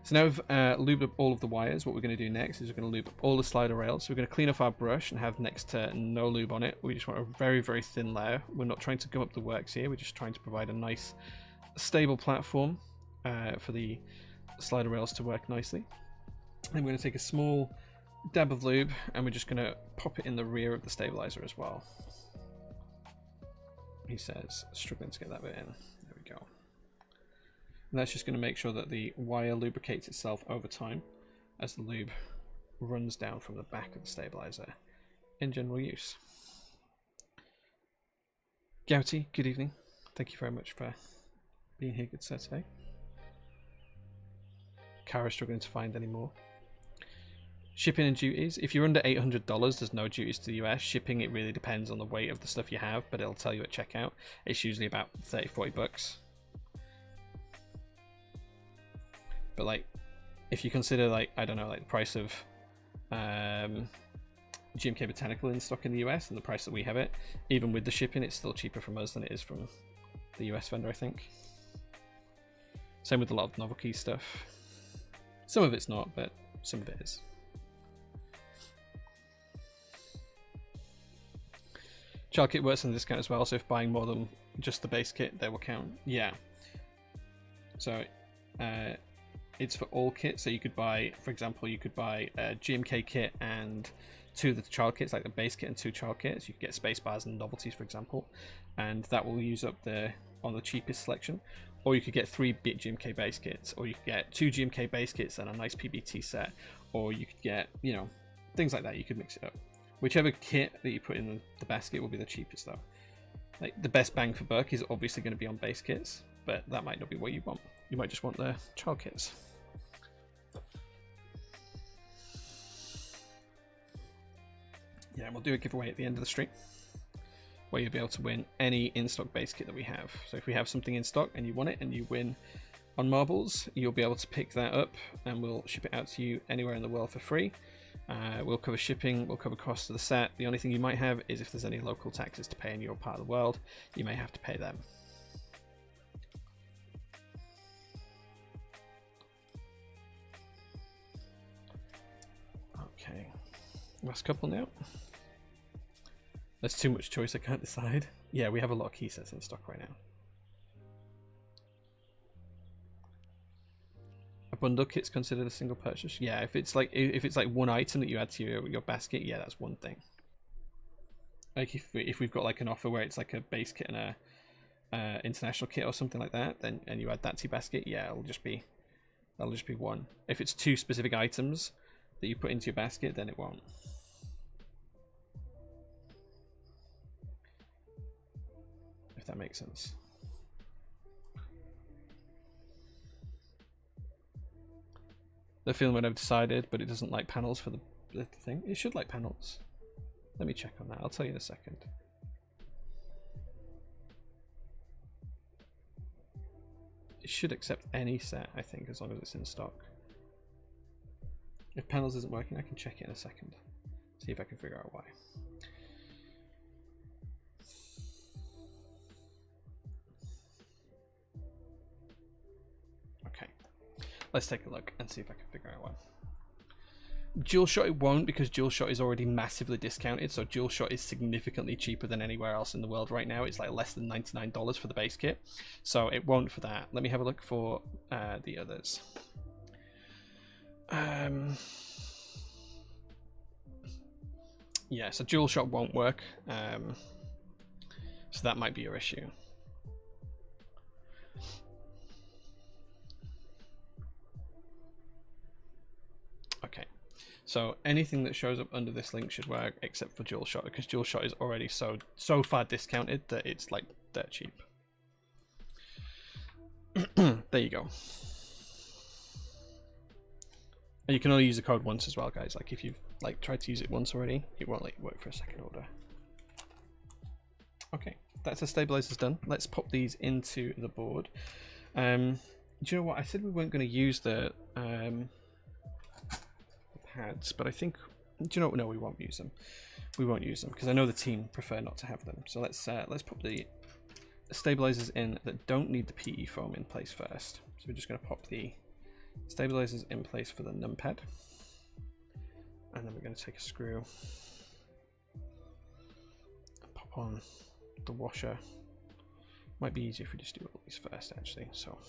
so now we've lubed up all of the wires. What we're going to do next is we're going to lube up all the slider rails. So we're going to clean off our brush and have next to no lube on it. We just want a very, very thin layer. We're not trying to gum up the works here. We're just trying to provide a nice, stable platform for the slider rails to work nicely. And we're going to take a small dab of lube and we're just going to pop it in the rear of the stabilizer as well. He says, struggling to get that bit in. There we go. And that's just going to make sure that the wire lubricates itself over time as the lube runs down from the back of the stabilizer in general use. Gouty, good evening. Thank you very much for being here, good sir, today. Kara struggling to find any more. Shipping and duties. If you're under $800, there's no duties to the US. Shipping, it really depends on the weight of the stuff you have, but it'll tell you at checkout. It's usually about 30-40 bucks. But like, if you consider like, I don't know, like the price of GMK Botanical in stock in the US and the price that we have it, even with the shipping, it's still cheaper from us than it is from the US vendor, I think. Same with a lot of novel key stuff. Some of it's not, but some of it is. Child kit works on the discount as well, so if buying more than just the base kit, they will count. Yeah. So, it's for all kits. So you could buy, for example, you could buy a GMK kit and 2 of the child kits, like the base kit and 2 child kits. You could get space bars and novelties, for example, and that will use up on the cheapest selection. Or you could get 3 GMK base kits, or you could get 2 GMK base kits and a nice PBT set, or you could get, you know, things like that. You could mix it up. Whichever kit that you put in the basket will be the cheapest, though. Like, the best bang for buck is obviously going to be on base kits, but that might not be what you want. You might just want the child kits. Yeah, and we'll do a giveaway at the end of the stream where you'll be able to win any in-stock base kit that we have. So if we have something in stock and you want it and you win on marbles, you'll be able to pick that up and we'll ship it out to you anywhere in the world for free. We'll cover shipping, we'll cover costs of the set. The only thing you might have is if there's any local taxes to pay in your part of the world, you may have to pay them. Okay, last couple now. There's too much choice, I can't decide. Yeah, we have a lot of key sets in stock right now. A bundle kit's considered a single purchase. Yeah, if it's like one item that you add to your basket, yeah, that's one thing. Like if we've got like an offer where it's like a base kit and a international kit or something like that, then and you add that to your basket, yeah, that'll just be one. If it's 2 specific items that you put into your basket, then it won't. If that makes sense. The film would have decided, but it doesn't like panels for the thing. It should like panels. Let me check on that. I'll tell you in a second. It should accept any set, I think, as long as it's in stock. If panels isn't working, I can check it in a second. See if I can figure out why. Okay. Let's take a look and see if I can figure out why. Dual shot it won't, because dual shot is already massively discounted. So dual shot is significantly cheaper than anywhere else in the world right now. It's like less than $99 for the base kit, so it won't for that. Let me have a look for the others. Yeah, so dual shot won't work, so that might be your issue. Okay, so anything that shows up under this link should work except for dual shot, because dual shot is already so far discounted that it's like dirt cheap. There you go. And you can only use the code once as well, guys. Like if you've like tried to use it once already, it won't let you work for a second order. Okay, that's the stabilizers done. Let's pop these into the board. Do you know what? I said we weren't going to use the pads, but I think, do you know what? No, we won't use them. We won't use them because I know the team prefer not to have them. So let's pop the stabilizers in that don't need the PE foam in place first. So we're just going to pop the stabilizers in place for the numpad, and then we're going to take a screw and pop on the washer. Might be easier if we just do all these first, actually. So,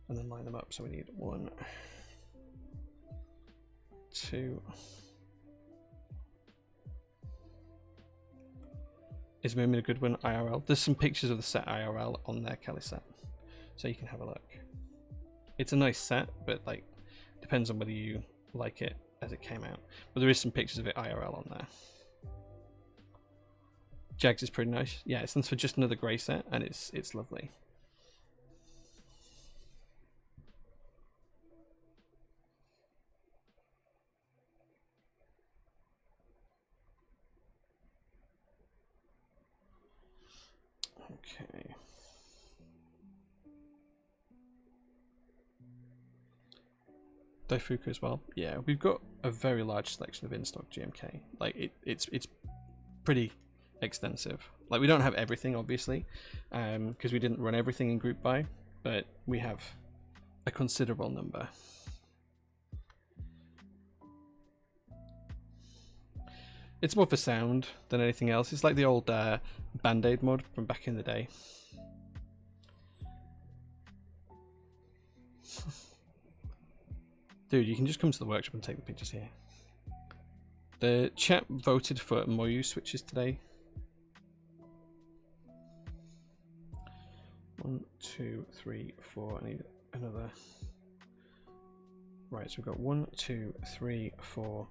and then line them up. So we need 1, 2. Is Moomin a good one IRL? There's some pictures of the set IRL on their Kelly set, so you can have a look. It's a nice set, but like depends on whether you like it as it came out. But there is some pictures of it IRL on there. Jags is pretty nice. Yeah, it stands for just another grey set, and it's lovely. Okay. Daifuku as well. Yeah, we've got a very large selection of in-stock GMK. Like it's pretty extensive. Like we don't have everything, obviously, because we didn't run everything in group buy, but we have a considerable number. It's more for sound than anything else. It's like the old Band-Aid mod from back in the day. Dude, you can just come to the workshop and take the pictures here. The chat voted for Moyu switches today. 1, 2, 3, 4. I need another. Right, so we've got 1, 2, 3, 4,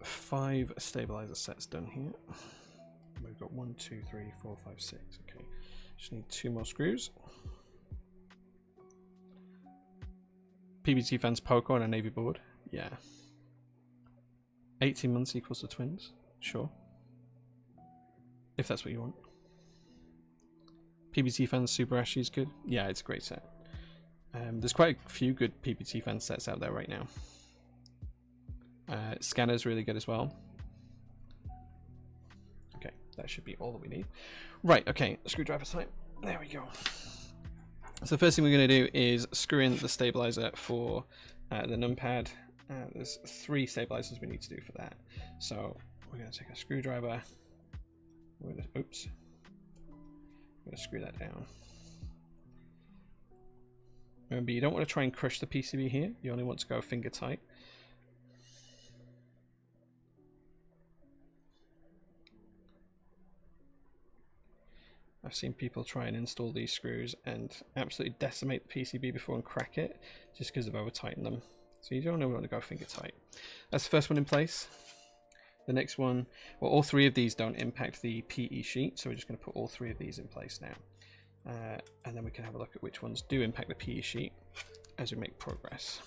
5 stabilizer sets done here. We've got 1, 2, 3, 4, 5, 6. Okay, just need 2 more screws. PBT fans Poco on a navy board. Yeah. 18 months equals the twins. Sure. If that's what you want. PBT fans Super Ashy is good. Yeah, it's a great set. There's quite a few good PBT fan sets out there right now. Scanner's really good as well. Okay, that should be all that we need. Right, okay, screwdriver time. There we go. So the first thing we're going to do is screw in the stabilizer for the numpad. There's 3 stabilizers we need to do for that. So we're going to take a screwdriver. We're going to, oops. I'm going to screw that down. Remember, you don't want to try and crush the PCB here. You only want to go finger tight. I've seen people try and install these screws and absolutely decimate the PCB before and crack it just because they've over tightened them. So you don't want to go finger tight. That's the first one in place. The next one, well, all 3 of these don't impact the PE sheet, so we're just going to put all 3 of these in place now. And then we can have a look at which ones do impact the PE sheet as we make progress.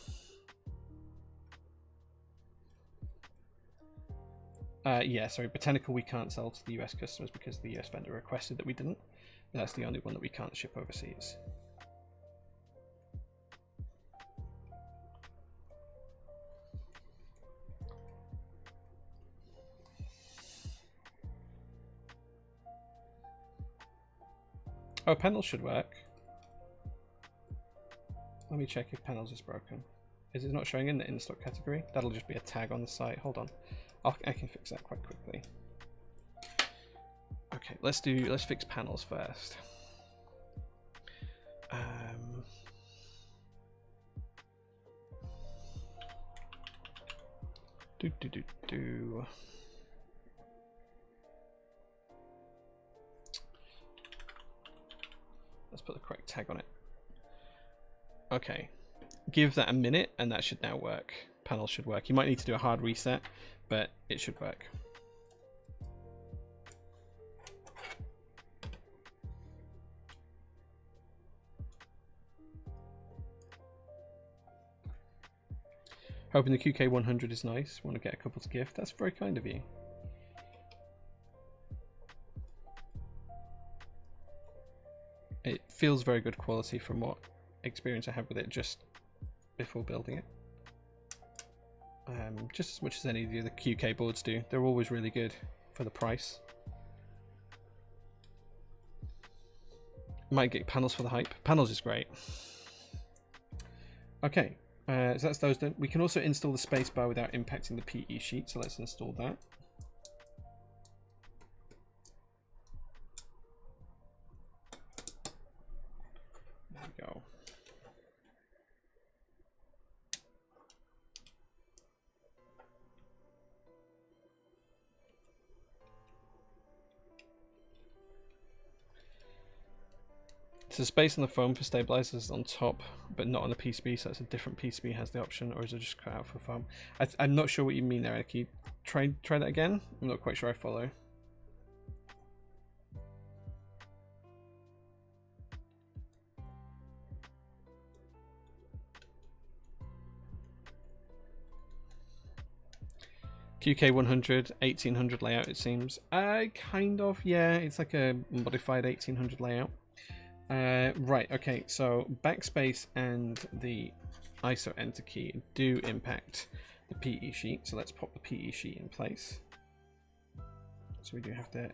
Yeah, sorry, Botanical we can't sell to the US customers because the US vendor requested that we didn't. But that's the only one that we can't ship overseas. Oh, panels should work. Let me check if panels is broken. Is it not showing in the in-stock category? That'll just be a tag on the site. Hold on. I can fix that quite quickly. Okay, let's fix panels first. Let's put the correct tag on it. Okay, give that a minute and that should now work. Panel should work. You might need to do a hard reset, but it should work. Hoping the QK100 is nice. Want to get a couple to gift. That's very kind of you. It feels very good quality from what experience I have with it just before building it. Just as much as any of the other QK boards do. They're always really good for the price. Might get panels for the hype. Panels is great. Okay, so that's those done. We can also install the spacebar without impacting the PE sheet, so let's install that. There we go. So space on the foam for stabilizers on top, but not on the PCB, so it's a different PCB has the option, or is it just cut out for foam? I'm not sure what you mean there, Anarchy. Try that again? I'm not quite sure I follow. QK100, 1800 layout it seems. Kind of, yeah, it's like a modified 1800 layout. Right, okay, so backspace and the ISO enter key do impact the PE sheet, so let's pop the PE sheet in place. So we do have to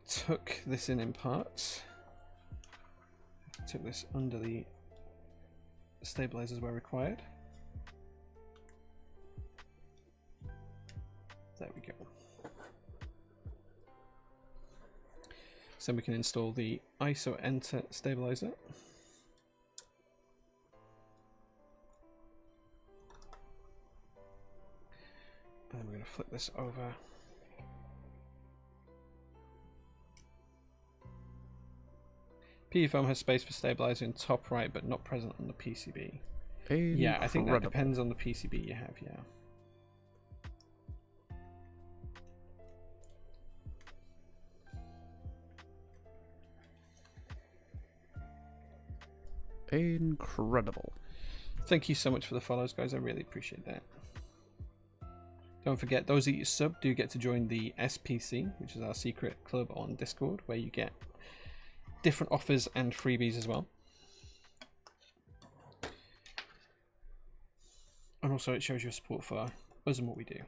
tuck this in parts. Took this under the stabilizers where required. There we go. So we can install the ISO enter stabilizer. going to flip this over. PE foam has space for stabilizer in top right, but not present on the PCB. Yeah, I think that depends on the PCB you have, yeah. Incredible. Thank you so much for the follows, guys. I really appreciate that. Don't forget, those that you sub do get to join the SPC, which is our secret club on Discord, where you get different offers and freebies as well. And also it shows your support for us and what we do.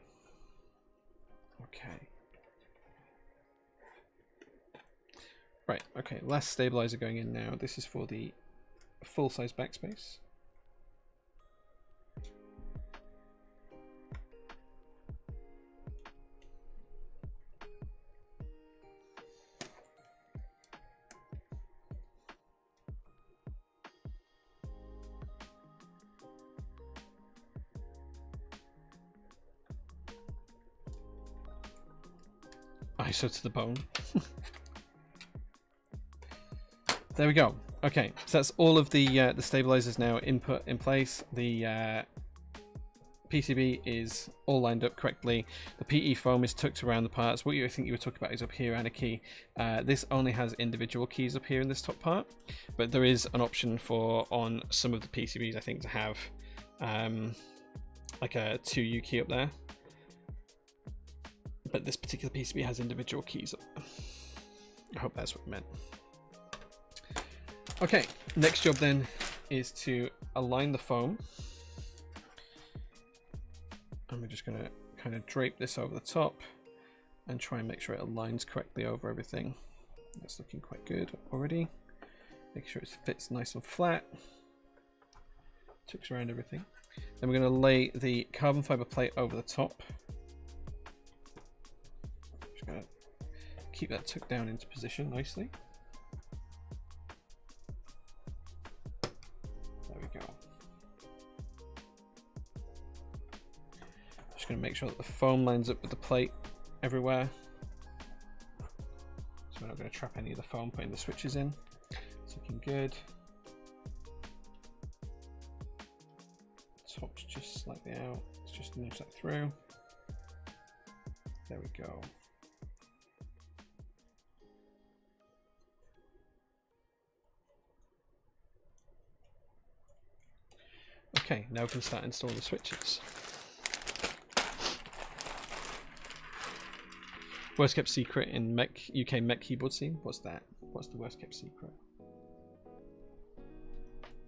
Okay. Right, okay, last stabilizer going in now. This is for the full-size backspace. ISO to the bone. There we go. Okay, so that's all of the stabilizers now input in place. The PCB is all lined up correctly. The PE foam is tucked around the parts. What I think you were talking about is up here, Anarchy. This only has individual keys up here in this top part, but there is an option for on some of the PCBs, I think, to have like a 2U key up there. But this particular PCB has individual keys up. I hope that's what you meant. Okay, next job then is to align the foam. And we're just going to kind of drape this over the top and try and make sure it aligns correctly over everything. That's looking quite good already. Make sure it fits nice and flat. Tucks around everything. Then we're going to lay the carbon fiber plate over the top. Just going to keep that tucked down into position nicely. There we go. Just going to make sure that the foam lines up with the plate everywhere. So we're not going to trap any of the foam putting the switches in. It's looking good. Top's just slightly out. Let's just nudge that through. There we go. Okay, now we can start installing the switches. Worst kept secret in UK Mech keyboard scene? What's that? What's the worst kept secret?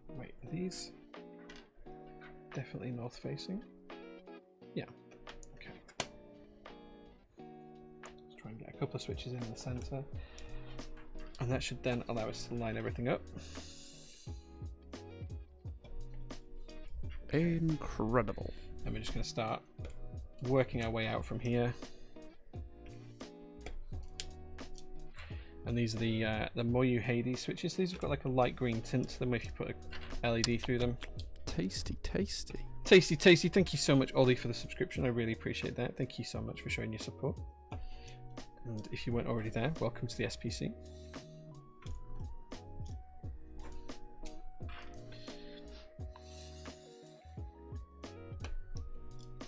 Wait, are these definitely north facing? Yeah. Okay. Let's try and get a couple of switches in the center. And that should then allow us to line everything up. Incredible. And we're just going to start working our way out from here. And these are the Moyu Hades switches. These have got like a light green tint to them if you put a LED through them. Tasty, tasty. Tasty, tasty. Thank you so much, Ollie, for the subscription. I really appreciate that. Thank you so much for showing your support. And if you weren't already there, welcome to the SPC.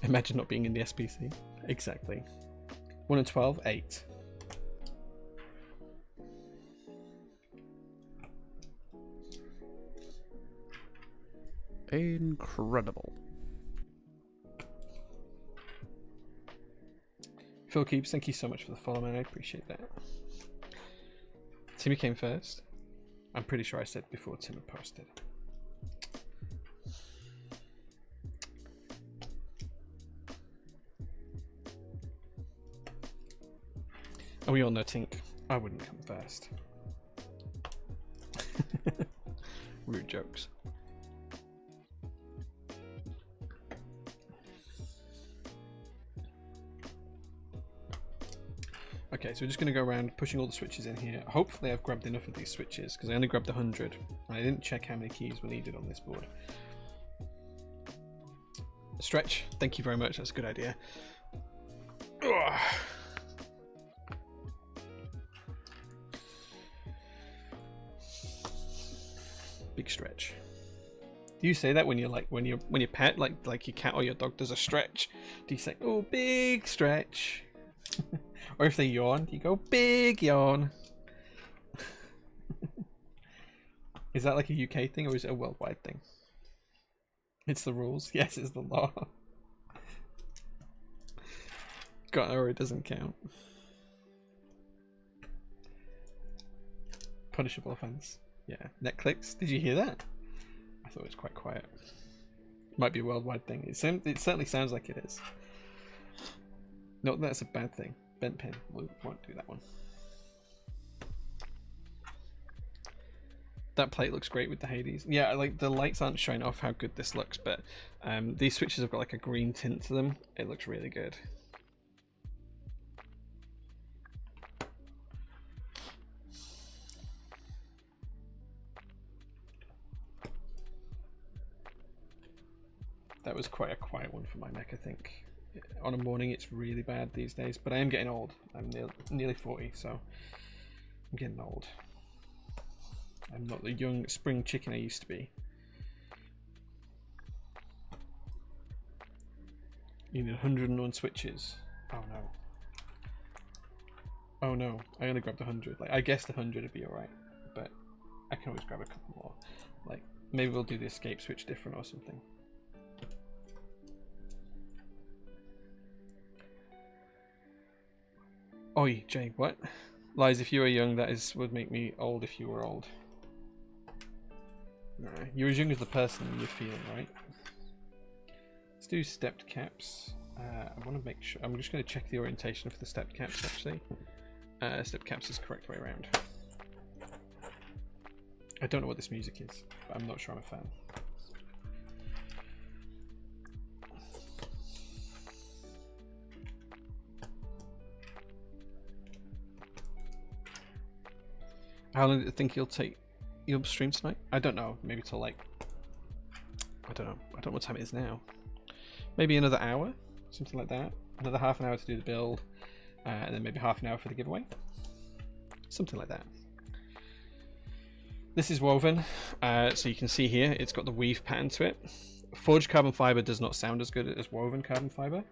Imagine not being in the SPC. Exactly. 1 and 12, 8. Incredible. Phil Keeps, thank you so much for the follow, man. I appreciate that. Timmy came first. I'm pretty sure I said before Tim had posted. And we all know Tink, I wouldn't come first. Rude jokes. Okay, so we're just going to go around pushing all the switches in here. Hopefully I've grabbed enough of these switches because I only grabbed 100 and I didn't check how many keys were needed on this board. Stretch, thank you very much, that's a good idea. Ugh. Big stretch. Do you say that when you're like when your pet like your cat or your dog does a stretch? Do you say, "Oh, big stretch"? Or if they yawn, you go, "Big yawn." Is that like a UK thing or is it a worldwide thing? It's the rules. Yes, it's the law. God, or it doesn't count. Punishable offense. Yeah. Net clicks. Did you hear that? I thought it was quite quiet. Might be a worldwide thing. It certainly sounds like it is. No, that's a bad thing. Bent pin. We won't do that one. That plate looks great with the Hades. Yeah, like the lights aren't showing off how good this looks, but these switches have got like a green tint to them. It looks really good. That was quite a quiet one for my neck, I think. On a morning, it's really bad these days, but I am getting old. I'm nearly 40, so I'm getting old. I'm not the young spring chicken I used to be. You need 101 switches. Oh no. Oh no, I only grabbed 100. Like, I guessed 100 would be alright, but I can always grab a couple more. Like, maybe we'll do the escape switch different or something. Oi, Jay, what? Lies, if you were young, that would make me old if you were old. No, you're as young as the person you're feeling, right? Let's do stepped caps. I want to make sure. I'm just going to check the orientation for the stepped caps, actually. Stepped caps is the correct way around. I don't know what this music is, but I'm not sure I'm a fan. How long do you think you'll stream tonight? I don't know. Maybe till like, I don't know. I don't know what time it is now. Maybe another hour, something like that. Another half an hour to do the build, and then maybe half an hour for the giveaway. Something like that. This is woven, so you can see here it's got the weave pattern to it. Forged carbon fiber does not sound as good as woven carbon fiber.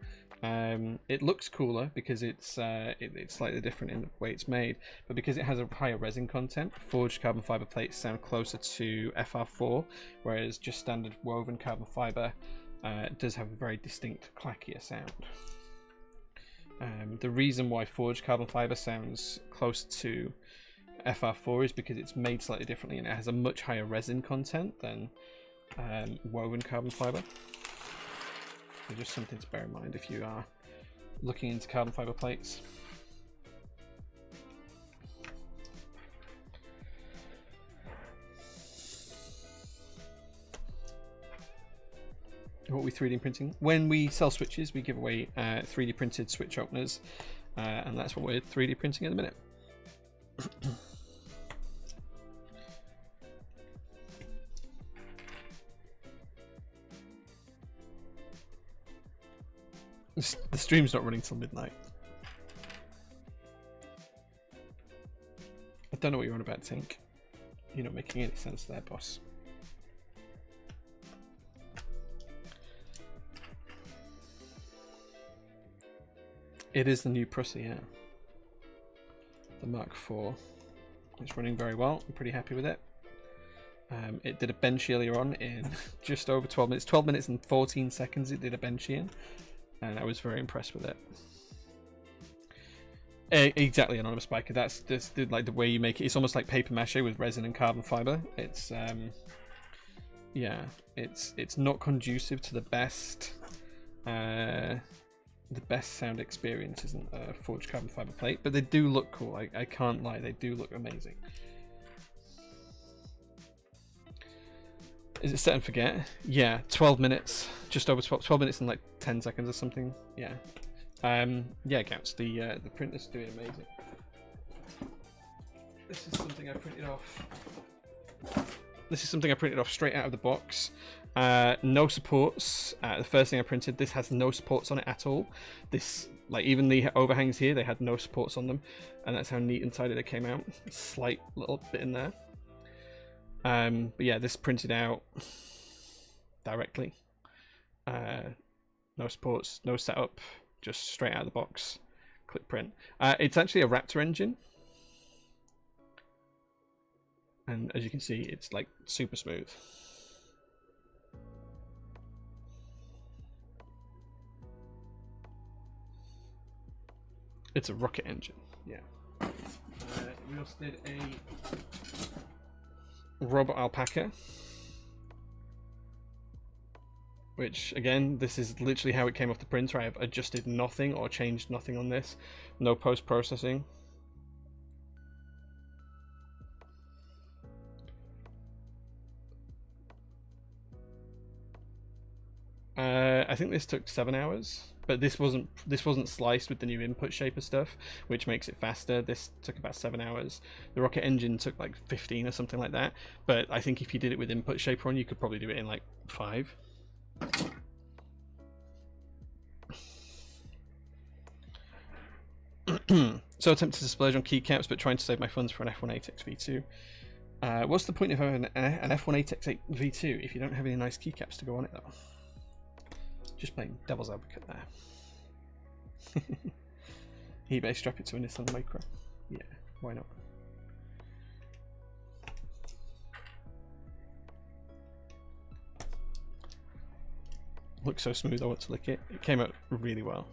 It looks cooler because it's slightly different in the way it's made, but because it has a higher resin content, forged carbon fiber plates sound closer to FR4, whereas just standard woven carbon fiber does have a very distinct clackier sound. The reason why forged carbon fiber sounds closer to FR4 is because it's made slightly differently and it has a much higher resin content than woven carbon fiber. So just something to bear in mind if you are looking into carbon fiber plates. What are we 3D printing? When we sell switches, we give away 3D printed switch openers, and that's what we're 3D printing at the minute. The stream's not running till midnight. I don't know what you're on about, Tink. You're not making any sense there, boss. It is the new Prusa, yeah. The Mark IV. It's running very well. I'm pretty happy with it. It did a bench earlier on in just over 12 minutes. 12 minutes and 14 seconds it did a bench in. And I was very impressed with it. Exactly, Anonymous Biker. That's just like the way you make it. It's almost like paper mache with resin and carbon fiber. It's yeah, it's not conducive to the best sound experience isn't a forged carbon fiber plate, but they do look cool. I can't lie, they do look amazing. Is it set and forget? Yeah, 12 minutes, just over 12 minutes and like 10 seconds or something. Yeah. Yeah, Gouts, the printer's doing amazing. This is something I printed off This is something I printed off straight out of the box. No supports. The first thing I printed, this has no supports on it at all. This, like, even the overhangs here, they had no supports on them, and that's how neat and tidy they came out. A slight little bit in there. But yeah, this printed out directly. No supports, no setup, just straight out of the box. Click print. It's actually a Raptor engine. And as you can see, it's like super smooth. It's a rocket engine, yeah. We also did a robot alpaca, which again, this is literally how it came off the printer. I have adjusted nothing or changed nothing on this. No post-processing. I think this took 7 hours, but this wasn't sliced with the new input shaper stuff, which makes it faster. This took about 7 hours. The rocket engine took like 15 or something like that, but I think if you did it with input shaper on, you could probably do it in like 5. So attempted to splurge on keycaps, but trying to save my funds for an F1.8X V2. What's the point of having an F1.8X V2 if you don't have any nice keycaps to go on it, though? Just playing devil's advocate there. eBay, strap it to a Nissan Micro. Yeah, why not? Looks so smooth, I want to lick it. It came out really well.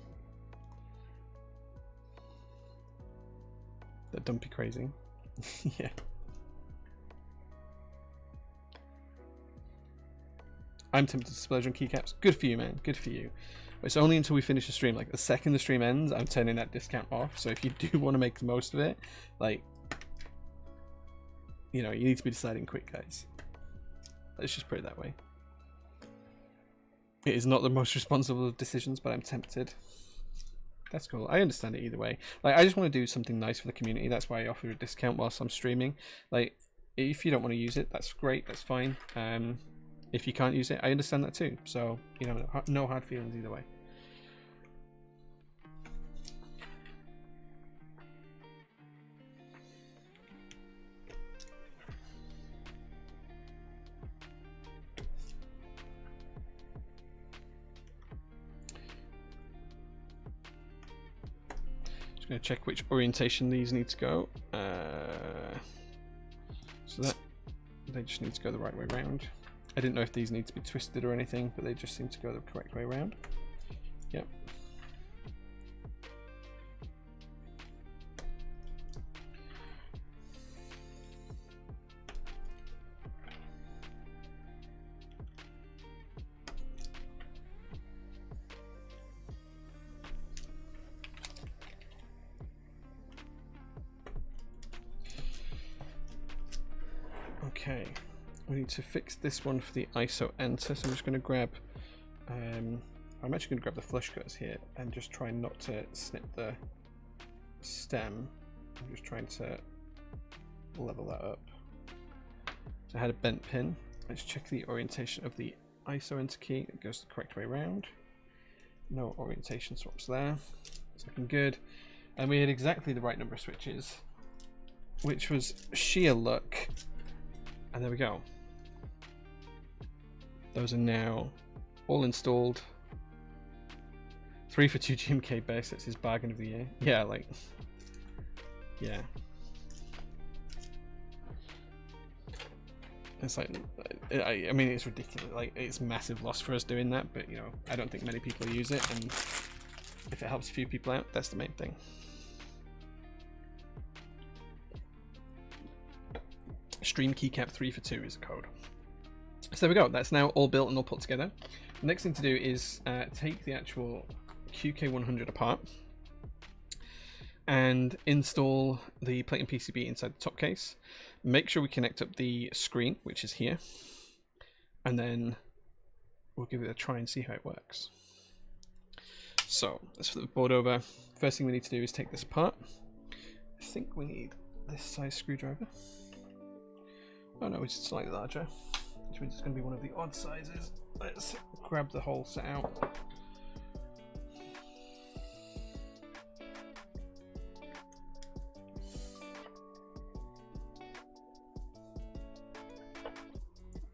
That dumpy crazy. Yeah. I'm tempted to splurge on keycaps. Good for you, man. Good for you. But it's only until we finish the stream. Like, the second the stream ends, I'm turning that discount off. So if you do want to make the most of it, like, you know, you need to be deciding quick, guys. Let's just put it that way. It is not the most responsible of decisions, but I'm tempted. That's cool. I understand it either way. Like, I just want to do something nice for the community. That's why I offer a discount whilst I'm streaming. Like, if you don't want to use it, that's great. That's fine. If you can't use it, I understand that too. So, you know, no hard feelings either way. Just going to check which orientation these need to go. So that they just need to go the right way around. I didn't know if these need to be twisted or anything, but they just seem to go the correct way around. Yep. Okay. We need to fix this one for the ISO enter, so I'm just going to grab I'm actually going to grab the flush cutters here and just try not to snip the stem. I'm just trying to level that up. So I had a bent pin. Let's check the orientation of the ISO enter key. It goes the correct way around. No orientation swaps there. It's looking good. And we had exactly the right number of switches, which was sheer luck. And there we go. Those are now all installed. 3 for 2 GMK base. That's his bargain of the year. Yeah, like, yeah. It's like, I mean, it's ridiculous. Like, it's massive loss for us doing that, but you know, I don't think many people use it, and if it helps a few people out, that's the main thing. Stream keycap 3 for 2 is the code. So there we go. That's now all built and all put together. The next thing to do is take the actual QK100 apart and install the plate and PCB inside the top case. Make sure we connect up the screen, which is here, and then we'll give it a try and see how it works. So let's flip the board over. First thing we need to do is take this apart. I think we need this size screwdriver. Oh no, it's slightly larger, which means it's going to be one of the odd sizes. Let's grab the whole set out.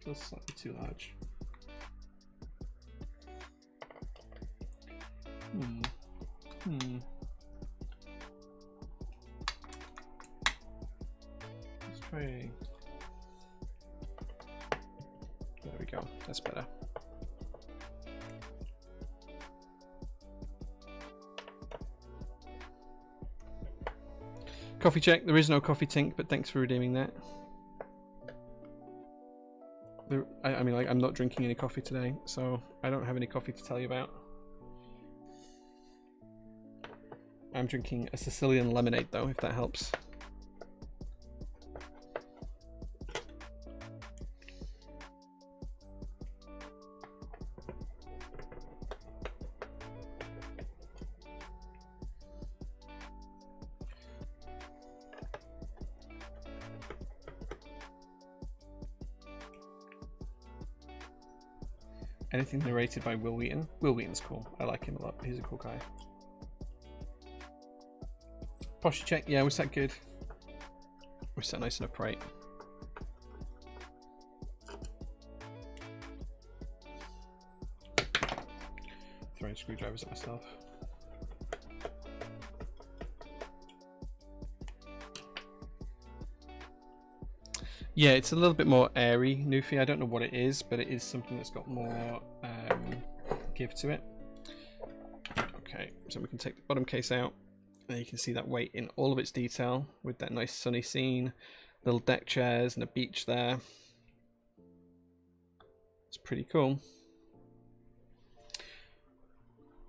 Feels slightly too large. Let's try. There we go. That's better. Coffee check. There is no coffee tink, but thanks for redeeming that. I mean, like, I'm not drinking any coffee today, so I don't have any coffee to tell you about. I'm drinking a Sicilian lemonade, though, if that helps. Anything narrated by Will Wheaton? Will Wheaton's cool. I like him a lot. He's a cool guy. Posture check. Yeah, we sat good. We sat nice and upright. Throwing screwdrivers at myself. Yeah, it's a little bit more airy, Newfie. I don't know what it is, but it is something that's got more give to it. Okay, so we can take the bottom case out, and you can see that weight in all of its detail with that nice sunny scene, little deck chairs and a beach there. It's pretty cool.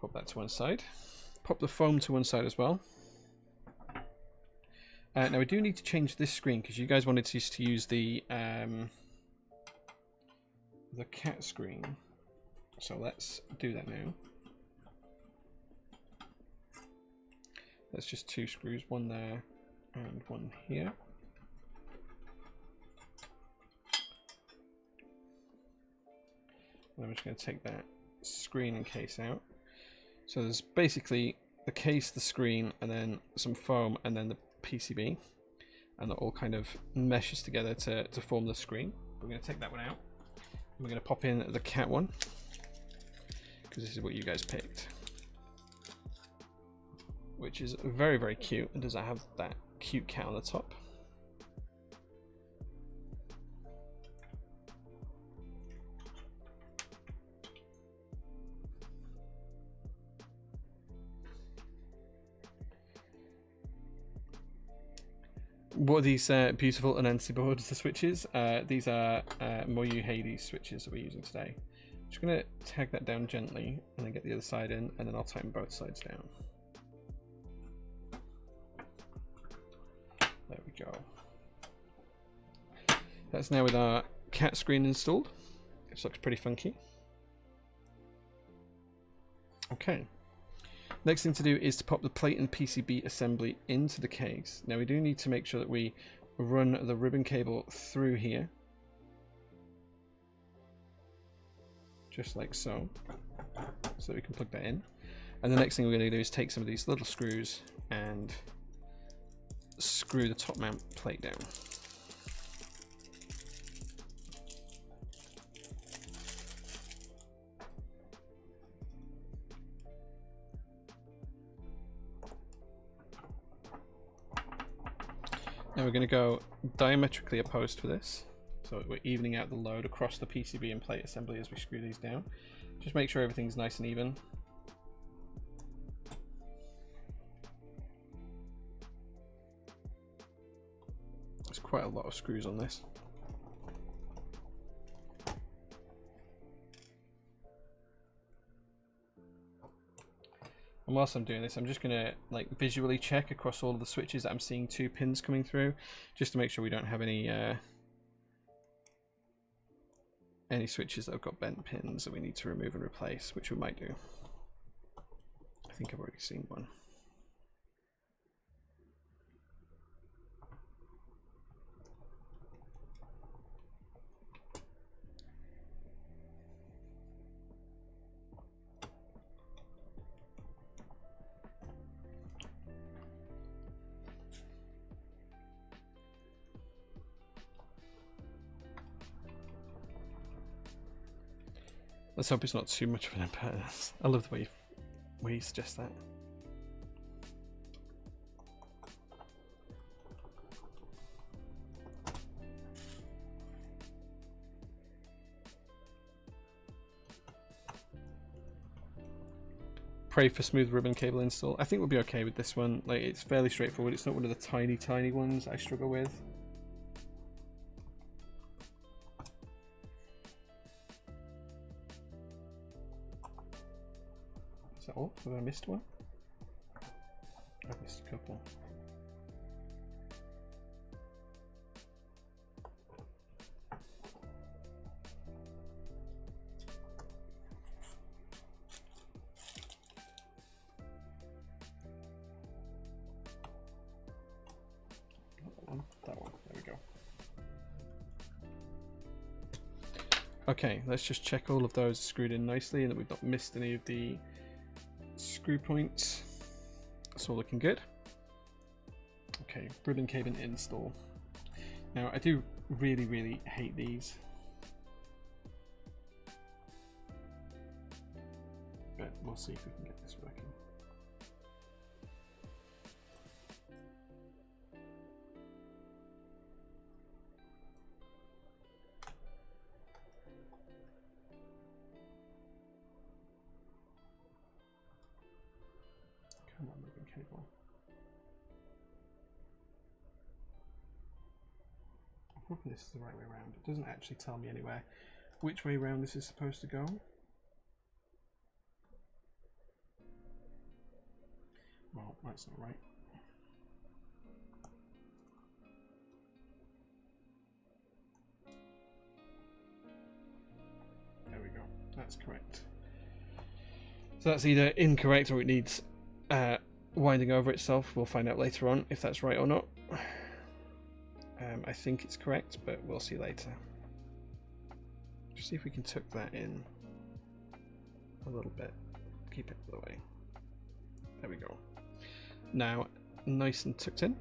Pop that to one side. Pop the foam to one side as well. Now we do need to change this screen because you guys wanted us to use the cat screen. So let's do that now. That's just two screws, one there and one here. And I'm just going to take that screen and case out. So there's basically the case, the screen, and then some foam, and then the PCB, and that all kind of meshes together to form the screen. We're going to take that one out. And we're going to pop in the cat one, because this is what you guys picked, which is very, very cute, and does that have that cute cat on the top. What are these beautiful Anansi boards, the switches? These are Moyu Hades switches that we're using today. I'm just going to tag that down gently and then get the other side in, and then I'll tighten both sides down. There we go. That's now with our cat screen installed. This looks pretty funky. Okay. Next thing to do is to pop the plate and PCB assembly into the case. Now we do need to make sure that we run the ribbon cable through here. Just like so. So we can plug that in. And the next thing we're going to do is take some of these little screws and screw the top mount plate down. Now we're going to go diametrically opposed for this, so we're evening out the load across the PCB and plate assembly as we screw these down. Just make sure everything's nice and even. There's quite a lot of screws on this. And whilst I'm doing this, I'm just going to like visually check across all of the switches that I'm seeing two pins coming through, just to make sure we don't have any switches that have got bent pins that we need to remove and replace, which we might do. I think I've already seen one. Let's hope it's not too much of an impact. I love the way you suggest that. Pray for smooth ribbon cable install. I think we'll be okay with this one. Like, it's fairly straightforward. It's not one of the tiny ones I struggle with. Is that all? Have I missed one? I've missed a couple. That one. There we go. Okay, let's just check all of those screwed in nicely and that we've not missed any of the screw points. That's all looking good. Okay, ribbon cable install. Now, I do really hate these. But we'll see if we can get this working. Come on, ribbon cable. I'm hoping this is the right way around. It doesn't actually tell me anywhere which way around this is supposed to go. Well, that's not right. There we go. That's correct. So that's either incorrect or it needs winding over itself. We'll find out later on if that's right or not. I think it's correct, but we'll see later. Just see if we can tuck that in a little bit. Keep it the way. There we go. Now, nice and tucked in.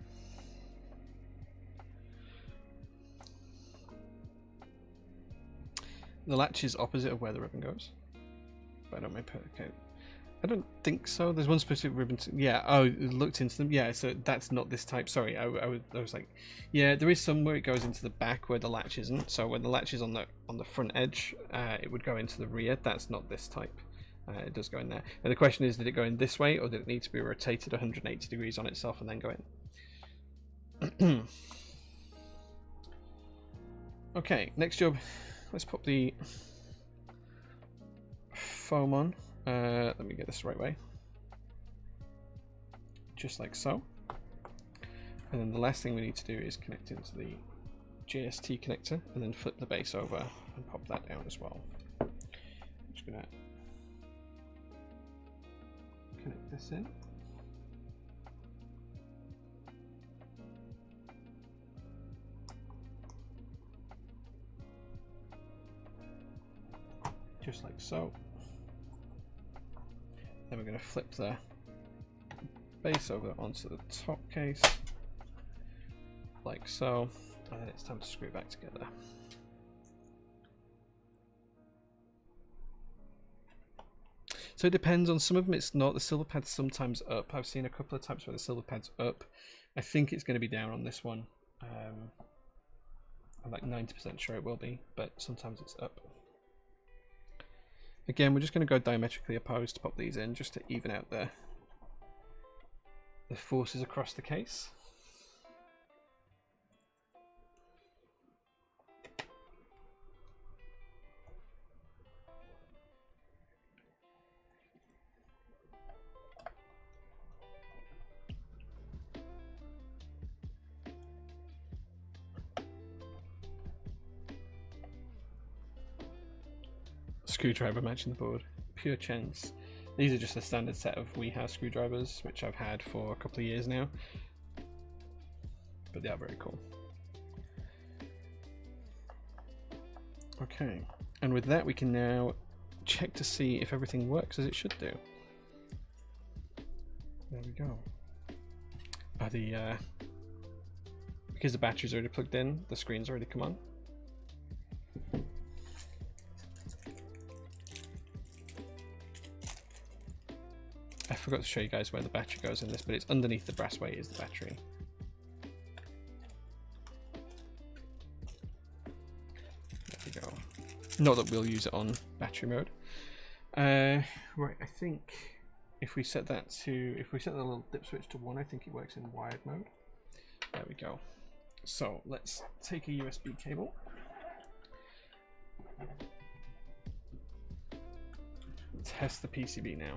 The latch is opposite of where the ribbon goes, but I don't mind. Okay, I don't think so. There's one specific ribbon. Yeah. Oh, it looked into them. Yeah. So that's not this type. Sorry. I was like, yeah. There is some where it goes into the back where the latch isn't. So when the latch is on the front edge, it would go into the rear. That's not this type. It does go in there. And the question is, did it go in this way, or did it need to be rotated 180 degrees on itself and then go in? Okay, next job. Let's pop the foam on. Let me get this the right way. Just like so. And then the last thing we need to do is connect into the JST connector and then flip the base over and pop that down as well. I'm just going to connect this in. Just like so. Then we're going to flip the base over onto the top case, like so, and then it's time to screw it back together. So it depends on some of them. It's not. The silver pad's sometimes up. I've seen a couple of times where the silver pad's up. I think it's going to be down on this one. I'm like 90% sure it will be, but sometimes it's up. Again, we're just going to go diametrically opposed to pop these in just to even out the forces across the case. Screwdriver matching the board. Pure chance. These are just a standard set of WeHouse screwdrivers, which I've had for a couple of years now. But they are very cool. Okay, and with that we can now check to see if everything works as it should do. There we go. Because the battery's already plugged in, the screen's already come on. I forgot to show you guys where the battery goes in this, but it's underneath the brass weight is the battery. There we go. Not that we'll use it on battery mode. Right, I think if we set that to, if we set the little dip switch to 1, I think it works in wired mode. There we go. So let's take a USB cable. Test the PCB now.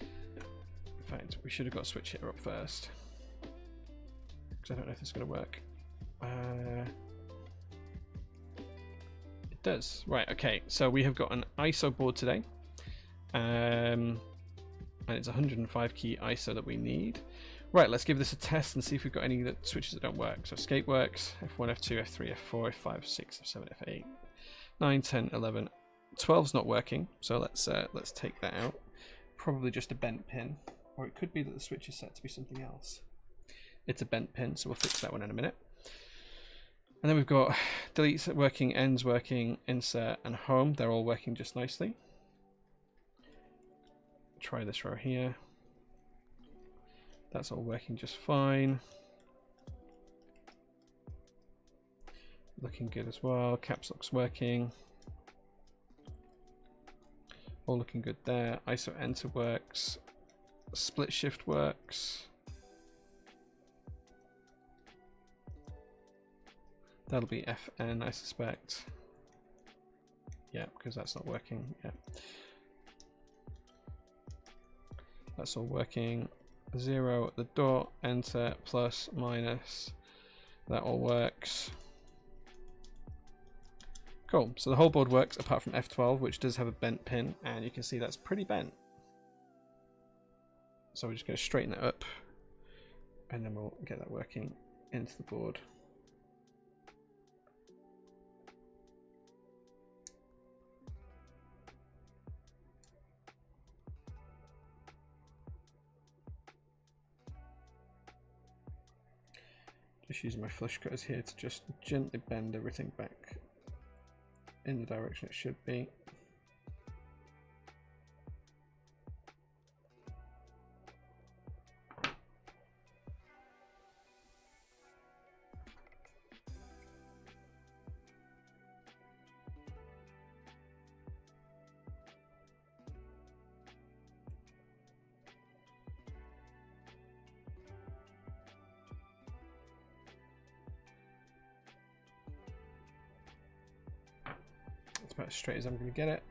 In fact, we should have got a switch hitter up first, because I don't know if this is going to work. It does. Right, okay, so we have got an ISO board today. And it's 105 key ISO that we need. Right, let's give this a test and see if we've got any that switches that don't work. So escape works, F1, F2, F3, F4, F5, F6, F7, F8, 9, 10, 11. 12's not working, so let's take that out. Probably just a bent pin, or it could be that the switch is set to be something else. It's a bent pin, so we'll fix that one in a minute. And then we've got delete working, ends working, insert, and home. They're all working just nicely. Try this row here. That's all working just fine. Looking good as well. Caps lock's working. All looking good there. ISO enter works. Split shift works. That'll be FN, I suspect. Yeah, because that's not working. Yeah. That's all working. 0 at the dot, enter, plus, minus. That all works. Cool, so the whole board works apart from F12, which does have a bent pin, and you can see that's pretty bent. So we're just going to straighten that up, and then we'll get that working into the board. Just using my flush cutters here to just gently bend everything back in the direction it should be. About as straight as I'm going to get it.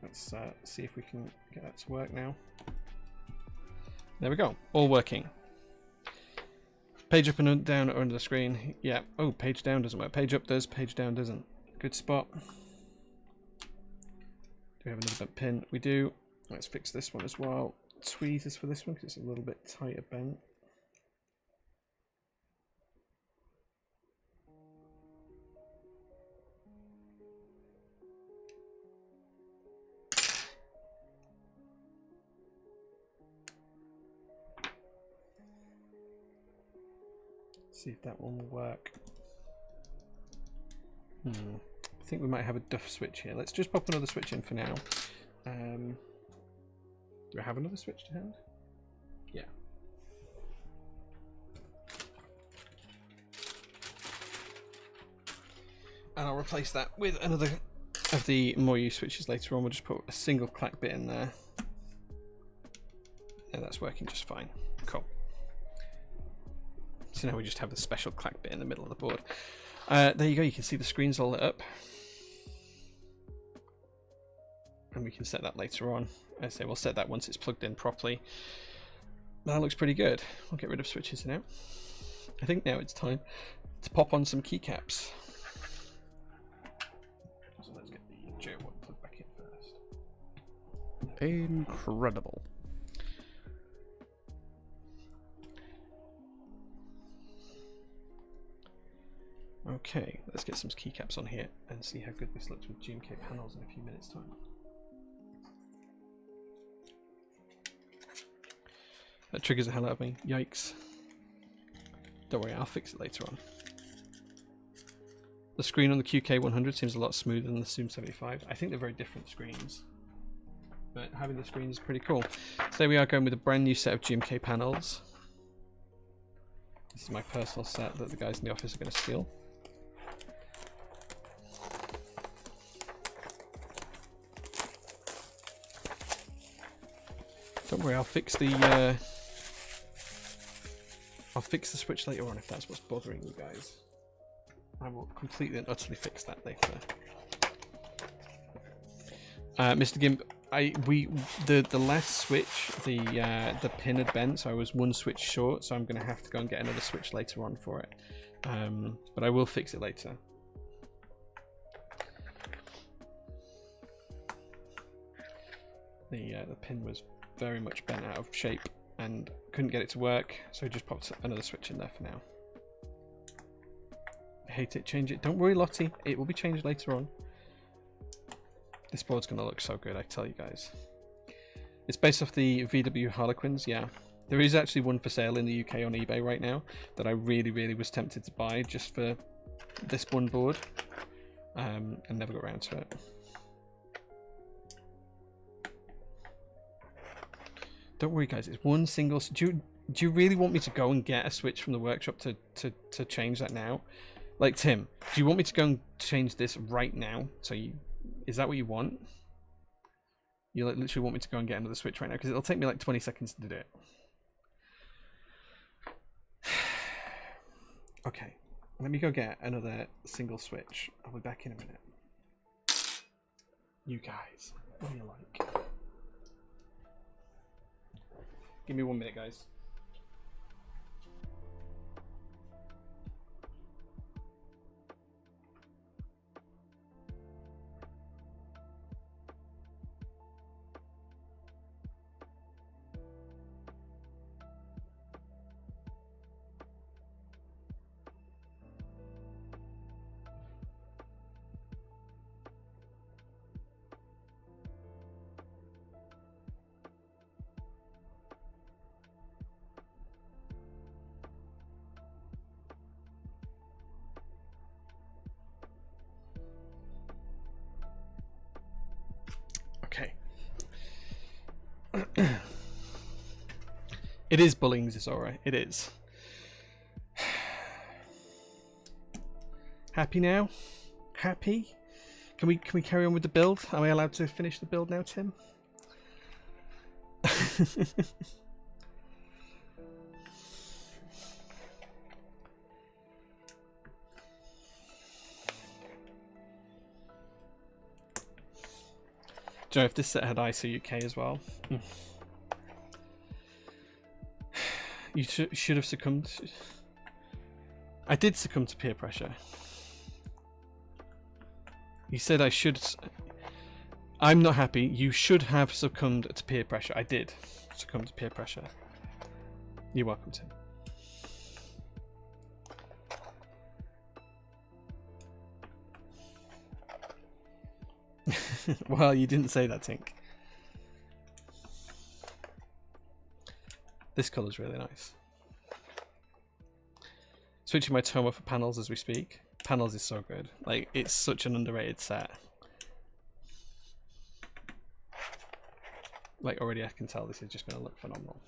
Let's see if we can get that to work now. There we go, all working. Page up and down or under the screen. Yeah. Oh, page down doesn't work. Page up does, page down doesn't. Good spot. Do we have another bent pin? We do. Let's fix this one as well. Tweezers for this one because it's a little bit tighter bent. See if that one will work. I think we might have a duff switch here. Let's just pop another switch in for now. Do I have another switch to hand? Yeah. And I'll replace that with another of the more used switches later on. We'll just put a single clack bit in there. Yeah, that's working just fine. Cool. So now we just have the special clack bit in the middle of the board. There you go, you can see the screen's all lit up. And we can set that later on. I say we'll set that once it's plugged in properly. That looks pretty good. We'll get rid of switches now. I think now it's time to pop on some keycaps. So let's get the J1 plugged back in first. Incredible. Okay, let's get some keycaps on here and see how good this looks with GMK panels in a few minutes' time. That triggers the hell out of me. Yikes. Don't worry, I'll fix it later on. The screen on the QK100 seems a lot smoother than the Zoom 75. I think they're very different screens. but having the screen is pretty cool. So there we are, going with a brand new set of GMK panels. This is my personal set that the guys in the office are going to steal. Don't worry, I'll fix the switch later on if that's what's bothering you guys. I will completely and utterly fix that later. Mr. Gimp, the last switch, the pin had bent, so I was one switch short, so I'm gonna have to go and get another switch later on for it. But I will fix it later. The pin was very much bent out of shape and couldn't get it to work, so I just popped another switch in there for now. I hate it, change it. Don't worry, Lottie, it will be changed later on. This board's going to look so good, I tell you guys. It's based off the VW Harlequins, yeah. There is actually one for sale in the UK on eBay right now that I really was tempted to buy just for this one board, and never got around to it. Don't worry, guys, it's one single... Do you really want me to go and get a switch from the workshop to change that now? Like, Tim, do you want me to go and change this right now? So is that what you want? You like, literally want me to go and get another switch right now? Because it'll take me like 20 seconds to do it. Okay, let me go get another single switch. I'll be back in a minute. You guys, what do you like? Give me 1 minute, guys. Okay. It is bullying, Zora. It is. Happy now? Happy? Can we carry on with the build? Are we allowed to finish the build now, Tim? Do you know if this set had ISO UK as well? You should have succumbed. I did succumb to peer pressure. You said I should. I'm not happy. You should have succumbed to peer pressure. I did succumb to peer pressure. You're welcome, Tim. Well, you didn't say that, Tink. This colour's really nice. Switching my tone off for panels as we speak. Panels is so good. Like, it's such an underrated set. Like, already I can tell this is just going to look phenomenal.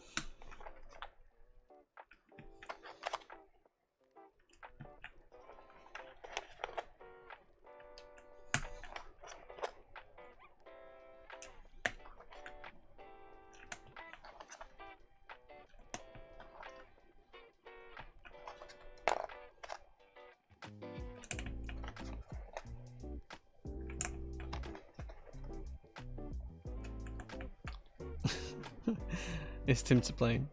It's Tim to blame.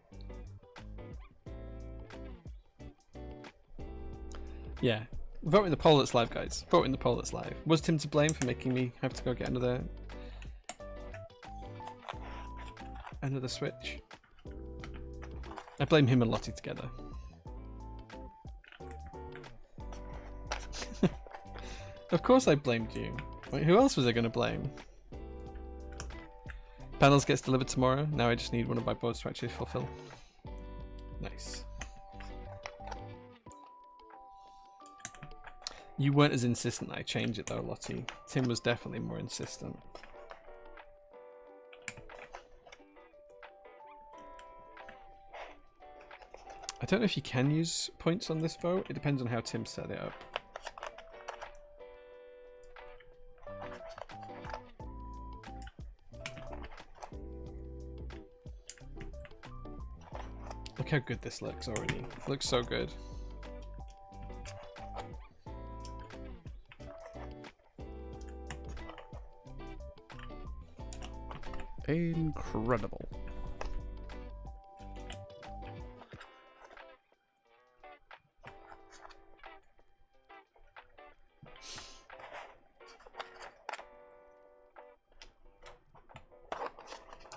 Yeah. Vote in the poll that's live, guys. Vote in the poll that's live. Was Tim to blame for making me have to go get another switch? I blame him and Lottie together. Of course I blamed you. Wait, who else was I going to blame? Panels gets delivered tomorrow. Now I just need one of my boards to actually fulfill. Nice. You weren't as insistent that I changed it though, Lottie. Tim was definitely more insistent. I don't know if you can use points on this vote. It depends on how Tim set it up. Look how good this looks already. It looks so good. Incredible.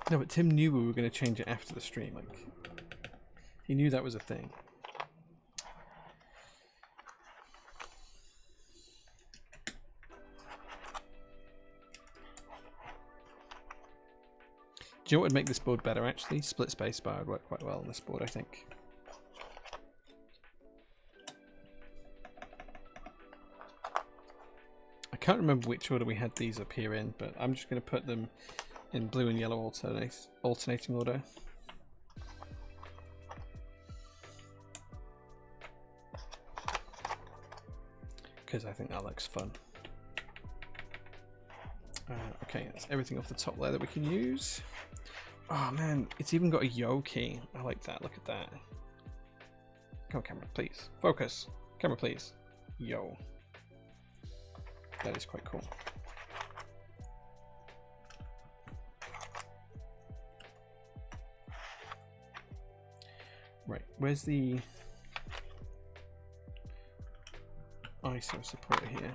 No, but Tim knew we were going to change it after the stream. Like, he knew that was a thing. Do you know what would make this board better, actually? Split spacebar would work quite well on this board, I think. I can't remember which order we had these up here in, but I'm just going to put them in blue and yellow alternating order. Because I think that looks fun. Okay, that's everything off the top there that we can use. Oh man, it's even got a yo key. I like that. Look at that. Come on, camera, please. Focus. Camera, please. Yo. That is quite cool. Right, where's the ISO supporter here?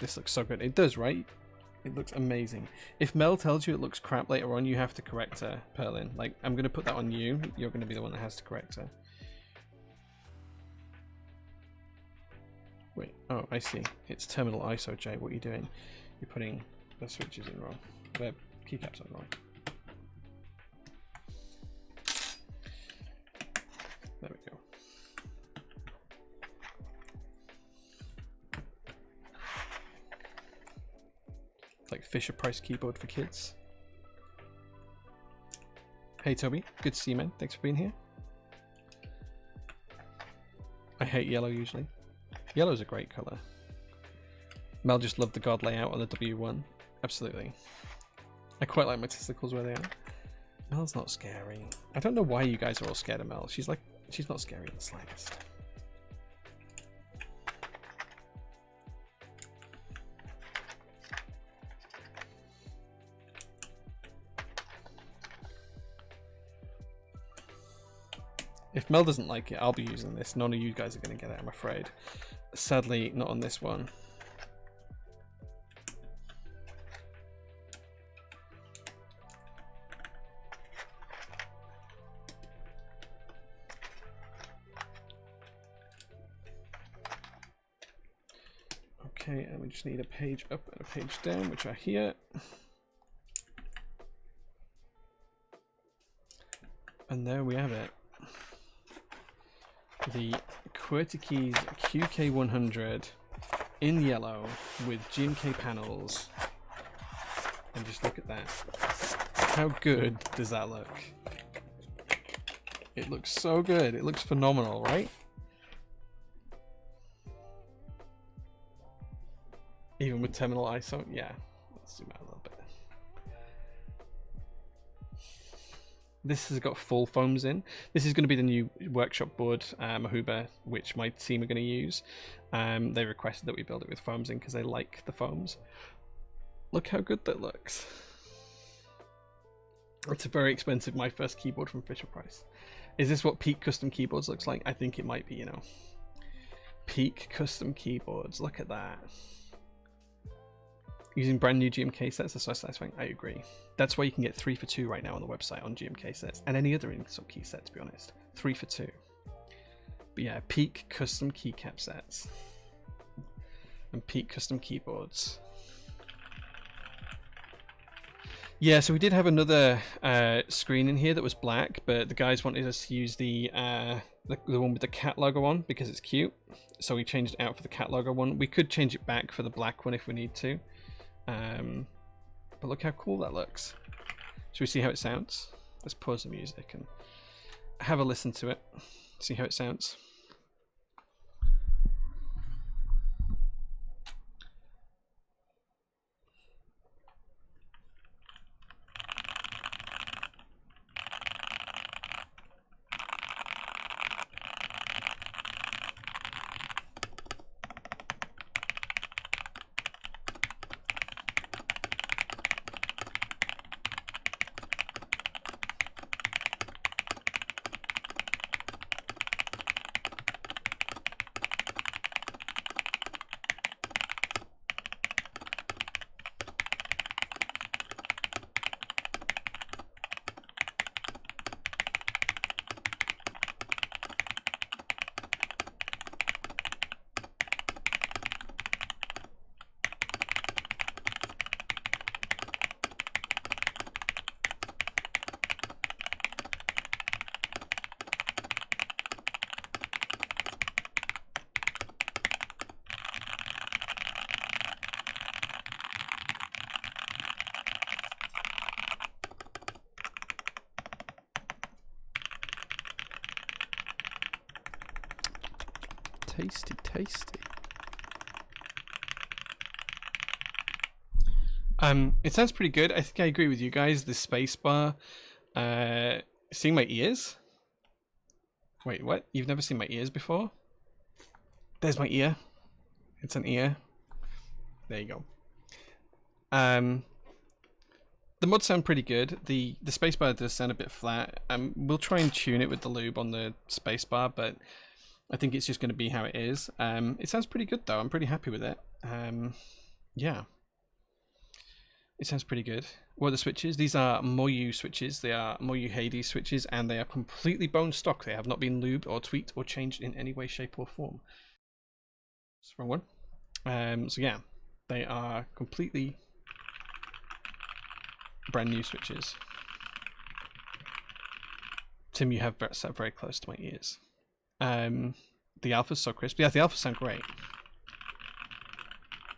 This looks so good. It does, right? It looks amazing. If Mel tells you it looks crap later on, you have to correct her, Perlin. Like, I'm going to put that on you. You're going to be the one that has to correct her. Wait. Oh, I see. It's terminal ISO, Jay. What are you doing? You're putting the switches in wrong. The keycaps are wrong. There we go. Like Fisher Price keyboard for kids. Hey Toby, good to see you, man. Thanks for being here. I hate yellow usually. Yellow's a great color. Mel just loved the god layout on the W1. Absolutely. I quite like my testicles where they are. Mel's not scary. I don't know why you guys are all scared of Mel. She's not scary in the slightest. If Mel doesn't like it, I'll be using this. None of you guys are going to get it, I'm afraid. Sadly, not on this one. Okay, and we just need a page up and a page down, which are here. And there we have it. The QWERTY QK100 in yellow with GMK panels. And just look at that. How good does that look? It looks so good. It looks phenomenal, right? Even with terminal ISO, yeah. Let's zoom out a little bit. This has got full foams in. This is going to be the new workshop board, Mahuba, which my team are going to use. They requested that we build it with foams in because they like the foams. Look how good that looks. It's a very expensive My First Keyboard from Fisher Price. Is this what peak custom keyboards looks like? I think it might be, you know. Peak custom keyboards. Look at that. Using brand new GMK sets is so satisfying. I agree. That's why you can get 3 for 2 right now on the website on GMK sets and any other insert key set, to be honest. 3 for 2. But yeah, peak custom keycap sets and peak custom keyboards. Yeah, so we did have another screen in here that was black, but the guys wanted us to use the one with the cat logo on because it's cute. So we changed it out for the cat logo one. We could change it back for the black one if we need to. But look how cool that looks. Should we see how it sounds? Let's pause the music and have a listen to it. See how it sounds. Tasty, tasty. It sounds pretty good. I think I agree with you guys. The spacebar. Seeing my ears? Wait, what? You've never seen my ears before? There's my ear. It's an ear. There you go. The mods sound pretty good. The spacebar does sound a bit flat. We'll try and tune it with the lube on the spacebar, but I think it's just going to be how it is. It sounds pretty good though. I'm pretty happy with it. Yeah. It sounds pretty good. What are the switches? These are Moyu switches. They are Moyu Hades switches, and they are completely bone stock. They have not been lubed or tweaked or changed in any way, shape, or form. That's the wrong one. So yeah, they are completely brand new switches. Tim, you have sat very close to my ears. The alpha's so crisp. Yeah, the alphas sound great.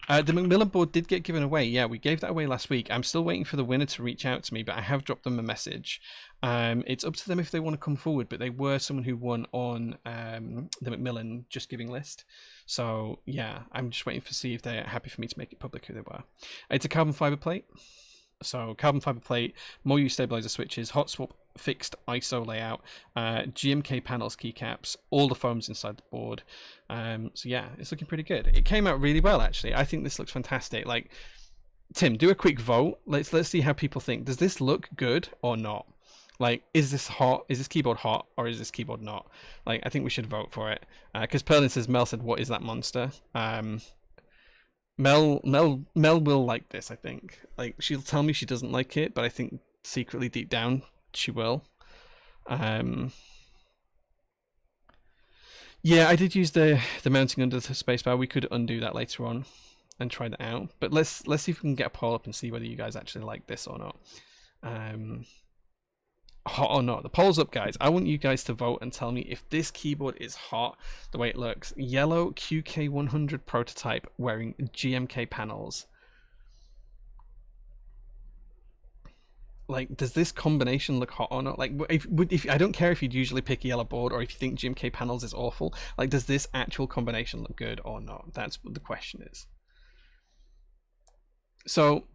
The Macmillan board did get given away. Yeah, we gave that away last week. I'm still waiting for the winner to reach out to me, but I have dropped them a message. It's up to them if they want to come forward, but they were someone who won on the Macmillan Just Giving list. So yeah, I'm just waiting to see if they're happy for me to make it public who they were. It's a carbon fiber plate. So carbon fiber plate, Moyu stabilizer switches, hot swap fixed ISO layout, GMK panels keycaps, all the foams inside the board. So yeah, it's looking pretty good. It came out really well actually. I think this looks fantastic. Like, Tim, do a quick vote. Let's see how people think. Does this look good or not? Like, is this hot? Is this keyboard hot or is this keyboard not? Like, I think we should vote for it. Because Perlin says, Mel said, what is that monster? Mel will like this, I think. Like, she'll tell me she doesn't like it, but I think secretly deep down she will. Yeah, I did use the mounting under the spacebar. We could undo that later on and try that out. But let's see if we can get a poll up and see whether you guys actually like this or not. Hot or not. The poll's up, guys. I want you guys to vote and tell me if this keyboard is hot the way it looks. Yellow QK100 prototype wearing GMK panels. Like, does this combination look hot or not? Like, if I don't care if you'd usually pick a yellow board or if you think GMK panels is awful. Like, does this actual combination look good or not? That's what the question is. So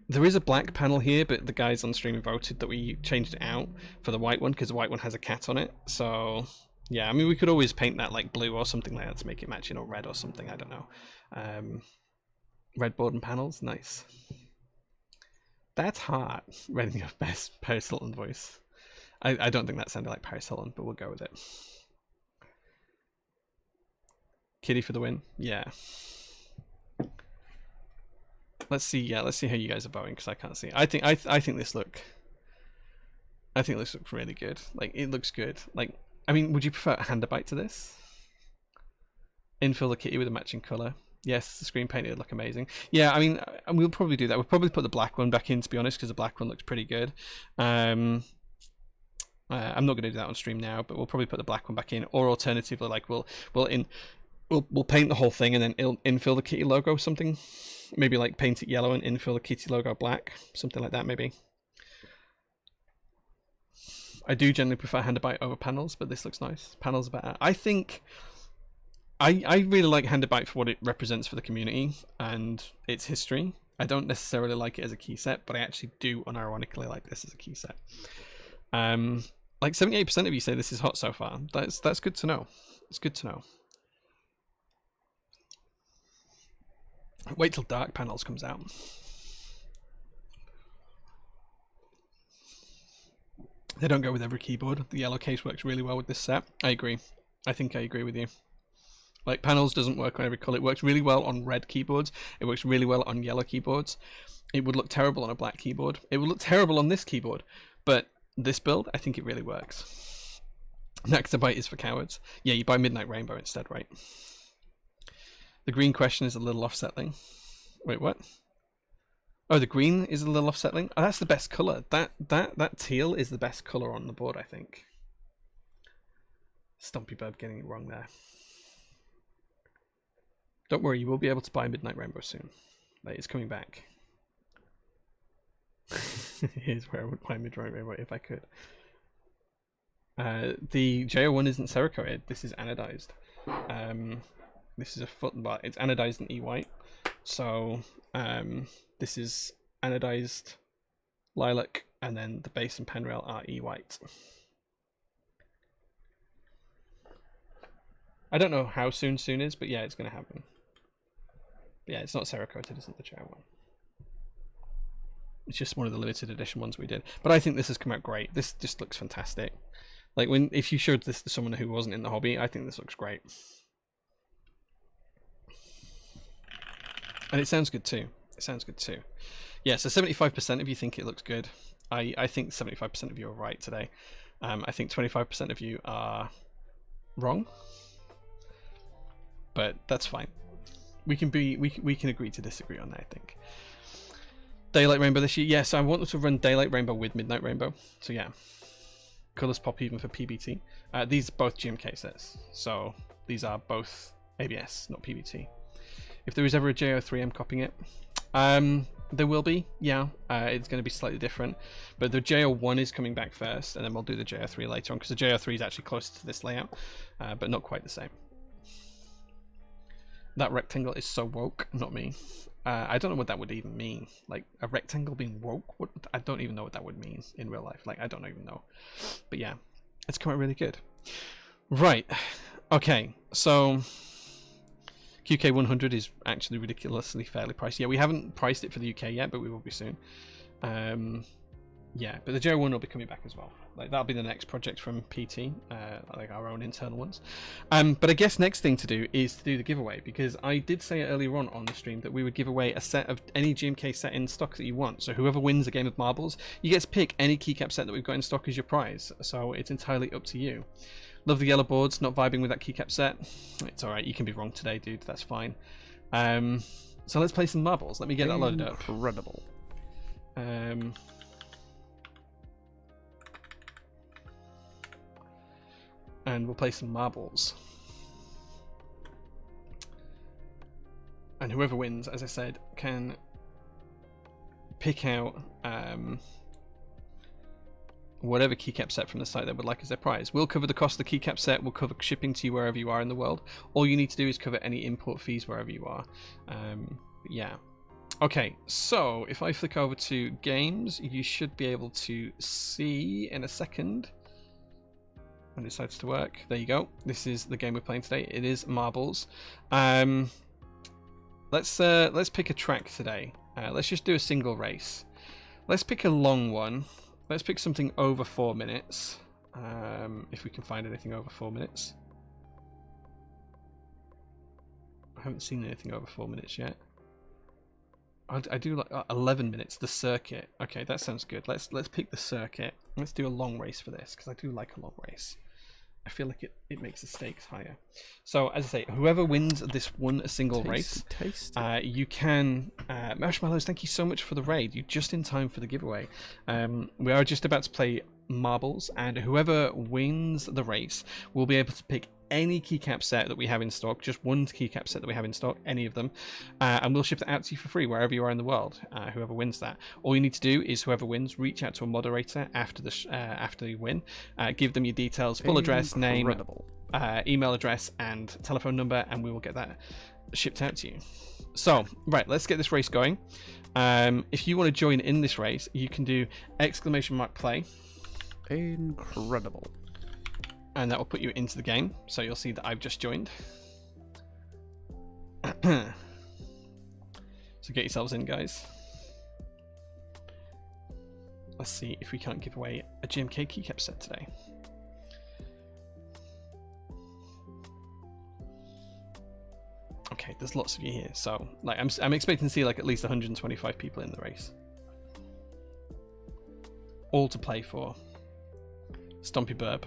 there is a black panel here, but the guys on stream voted that we changed it out for the white one because the white one has a cat on it. So yeah, I mean, we could always paint that like blue or something like that to make it match, you know, red or something. I don't know. Red board and panels, nice. That's hot. Reading your best Paris Hilton voice. I don't think that sounded like Paris Hilton, but we'll go with it. Kitty for the win. Yeah. Let's see. Yeah, let's see how you guys are voting because I can't see. I think this look. I think this looks really good. Like, it looks good. Like, I mean, would you prefer a Handabite to this? Infill the kitty with a matching color. Yes, the screen painted look amazing. Yeah, I mean, we'll probably do that. We'll probably put the black one back in, to be honest, because the black one looks pretty good. I'm not going to do that on stream now, but we'll probably put the black one back in, or alternatively, like we'll we'll paint the whole thing and then infill the kitty logo something. Maybe like paint it yellow and infill the kitty logo black, something like that maybe. I do generally prefer Handabite over panels, but this looks nice. Panels are better. I think I really like Handabite for what it represents for the community and its history. I don't necessarily like it as a key set, but I actually do unironically like this as a key set. Like 78% of you say this is hot so far. That's good to know. It's good to know. Wait till Dark Panels comes out. They don't go with every keyboard. The yellow case works really well with this set. I agree. I think I agree with you. Like, panels doesn't work on every color. It works really well on red keyboards. It works really well on yellow keyboards. It would look terrible on a black keyboard. It would look terrible on this keyboard. But this build, I think it really works. Naxabite is for cowards. Yeah, you buy Midnight Rainbow instead, right? The green question is a little offsetting. Wait, what? Oh, the green is a little offsetting. Oh, that's the best color. That teal is the best color on the board, I think. Stumpy Bird getting it wrong there. Don't worry, you will be able to buy Midnight Rainbow soon. Like, it's coming back. Here's where I would buy Midnight Rainbow if I could. The JO1 isn't Cerakoted. This is anodized. This is a football. It's anodized in E-white. So this is anodized lilac, and then the base and pen rail are E-white. I don't know how soon is, but yeah, it's going to happen. But yeah, it's not Cerakoted, isn't the JO1. It's just one of the limited edition ones we did. But I think this has come out great. This just looks fantastic. Like, if you showed this to someone who wasn't in the hobby, I think this looks great. And it sounds good too. It sounds good too. Yeah, so 75% of you think it looks good. I think 75% of you are right today. I think 25% of you are wrong. But that's fine. We can agree to disagree on that, I think. Daylight Rainbow this year. Yes, I want them to run Daylight Rainbow with Midnight Rainbow. So yeah. Colors pop even for PBT. These are both GMK sets. So these are both ABS, not PBT. If there is ever a JO3, I'm copying it. There will be, yeah. It's going to be slightly different. But the JO1 is coming back first, and then we'll do the JO3 later on, because the JO3 is actually closer to this layout, but not quite the same. That rectangle is so woke, not me. I don't know what that would even mean. Like, a rectangle being woke? What? I don't even know what that would mean in real life. Like, I don't even know. But yeah, it's come out really good. Right. Okay, so QK100 is actually ridiculously fairly priced. Yeah, we haven't priced it for the UK yet, but we will be soon. Yeah, but the JO1 will be coming back as well. Like, that'll be the next project from PT, like our own internal ones. But I guess next thing to do is to do the giveaway, because I did say earlier on the stream that we would give away a set of any GMK set in stock that you want. So whoever wins a game of marbles, you get to pick any keycap set that we've got in stock as your prize. So it's entirely up to you. Love the yellow boards, not vibing with that keycap set. It's alright, you can be wrong today, dude, that's fine. So let's play some marbles. Let me get that loaded up. Incredible. And we'll play some marbles. And whoever wins, as I said, can pick out whatever keycap set from the site they would like as their prize. We'll cover the cost of the keycap set, we'll cover shipping to you wherever you are in the world. All you need to do is cover any import fees wherever you are. Yeah. Okay, so if I flick over to games, you should be able to see in a second when it decides to work. There you go. This is the game we're playing today. It is marbles. Let's pick a track today. Let's just do a single race. Let's pick a long one. Let's pick something over 4 minutes. If we can find anything over 4 minutes. I haven't seen anything over 4 minutes yet. I do like 11 minutes. The circuit. Okay, that sounds good. Let's pick the circuit. Let's do a long race for this, because I do like a long race. I feel like it makes the stakes higher. So as I say, whoever wins this one single race, you can Marshmallows. Thank you so much for the raid. You're just in time for the giveaway. We are just about to play marbles, and whoever wins the race will be able to pick any keycap set that we have in stock, just one keycap set that we have in stock, any of them, and we'll ship that out to you for free wherever you are in the world. Whoever wins that, all you need to do is whoever wins, reach out to a moderator after the after you win, give them your details, full address, name, email address, and telephone number, and we will get that shipped out to you. So, right, let's get this race going. If you want to join in this race, you can do !play. Incredible. And that will put you into the game. So you'll see that I've just joined. So get yourselves in, guys. Let's see if we can't give away a GMK keycap set today. Okay, there's lots of you here, so like I'm expecting to see like at least 125 people in the race, all to play for. Stompy Burb.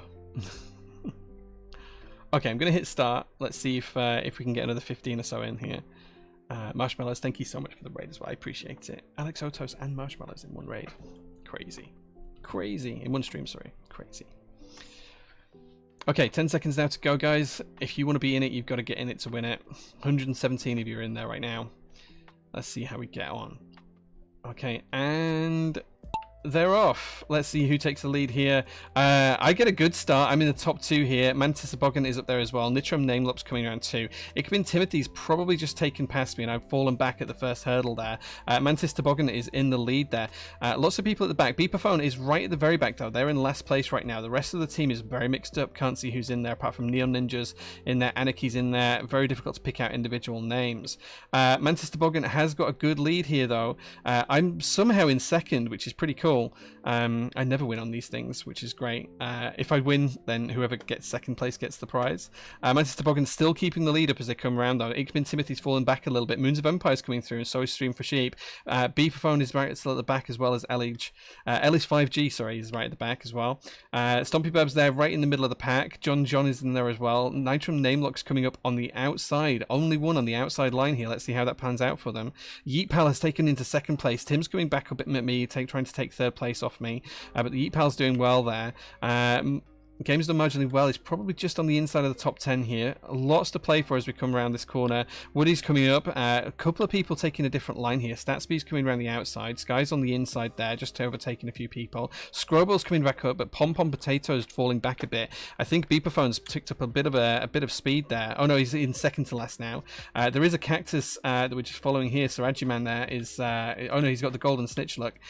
Okay, I'm gonna hit start. Let's see if we can get another 15 or so in here. Marshmallows, thank you so much for the raid as well. I appreciate it. Alex Otos and Marshmallows in one raid. Crazy in one stream. Sorry, crazy. Okay, 10 seconds now to go, guys. If you want to be in it, you've got to get in it to win it. 117 of you are in there right now. Let's see how we get on. Okay, and they're off. Let's see who takes the lead here. I get a good start. I'm in the top 2 here. Mantis Toboggan is up there as well. Nitram Namelop's coming around too. Ikbin Timothy's probably just taken past me, and I've fallen back at the first hurdle there. Mantis Toboggan is in the lead there. Lots of people at the back. Beeperphone is right at the very back though. They're in last place right now. The rest of the team is very mixed up. Can't see who's in there apart from Neon Ninjas in there. Anarchy's in there. Very difficult to pick out individual names. Mantis Toboggan has got a good lead here though. I'm somehow in second, which is pretty cool. I never win on these things, which is great. If I win, then whoever gets second place gets the prize. Mantis Toboggan's still keeping the lead up as they come around though. Ikbin Timothy's fallen back a little bit. Moons of Empire's coming through, and so is Stream for Sheep. Beeperphone is right still at the back, as well as Ellis 5G, sorry, is right at the back as well. Stompy Burb's there right in the middle of the pack. John is in there as well. Nitram Namelock's coming up on the outside. Only one on the outside line here. Let's see how that pans out for them. Yeetpal has taken into second place. Tim's coming back a bit at me, trying to take third place off me, but the Yeetpal's doing well there. Game's done marginally well. He's probably just on the inside of the top 10 here. Lots to play for as we come around this corner. Woody's coming up. A couple of people taking a different line here. Statsby's coming around the outside. Sky's on the inside there, just overtaking a few people. Scroble's coming back up, but Pom Pom Potato's falling back a bit. I think Beeperphone's picked up a bit of speed there. Oh no, he's in second to last now. There is a Cactus that we're just following here. Sarajiman there is... oh no, he's got the Golden Snitch look.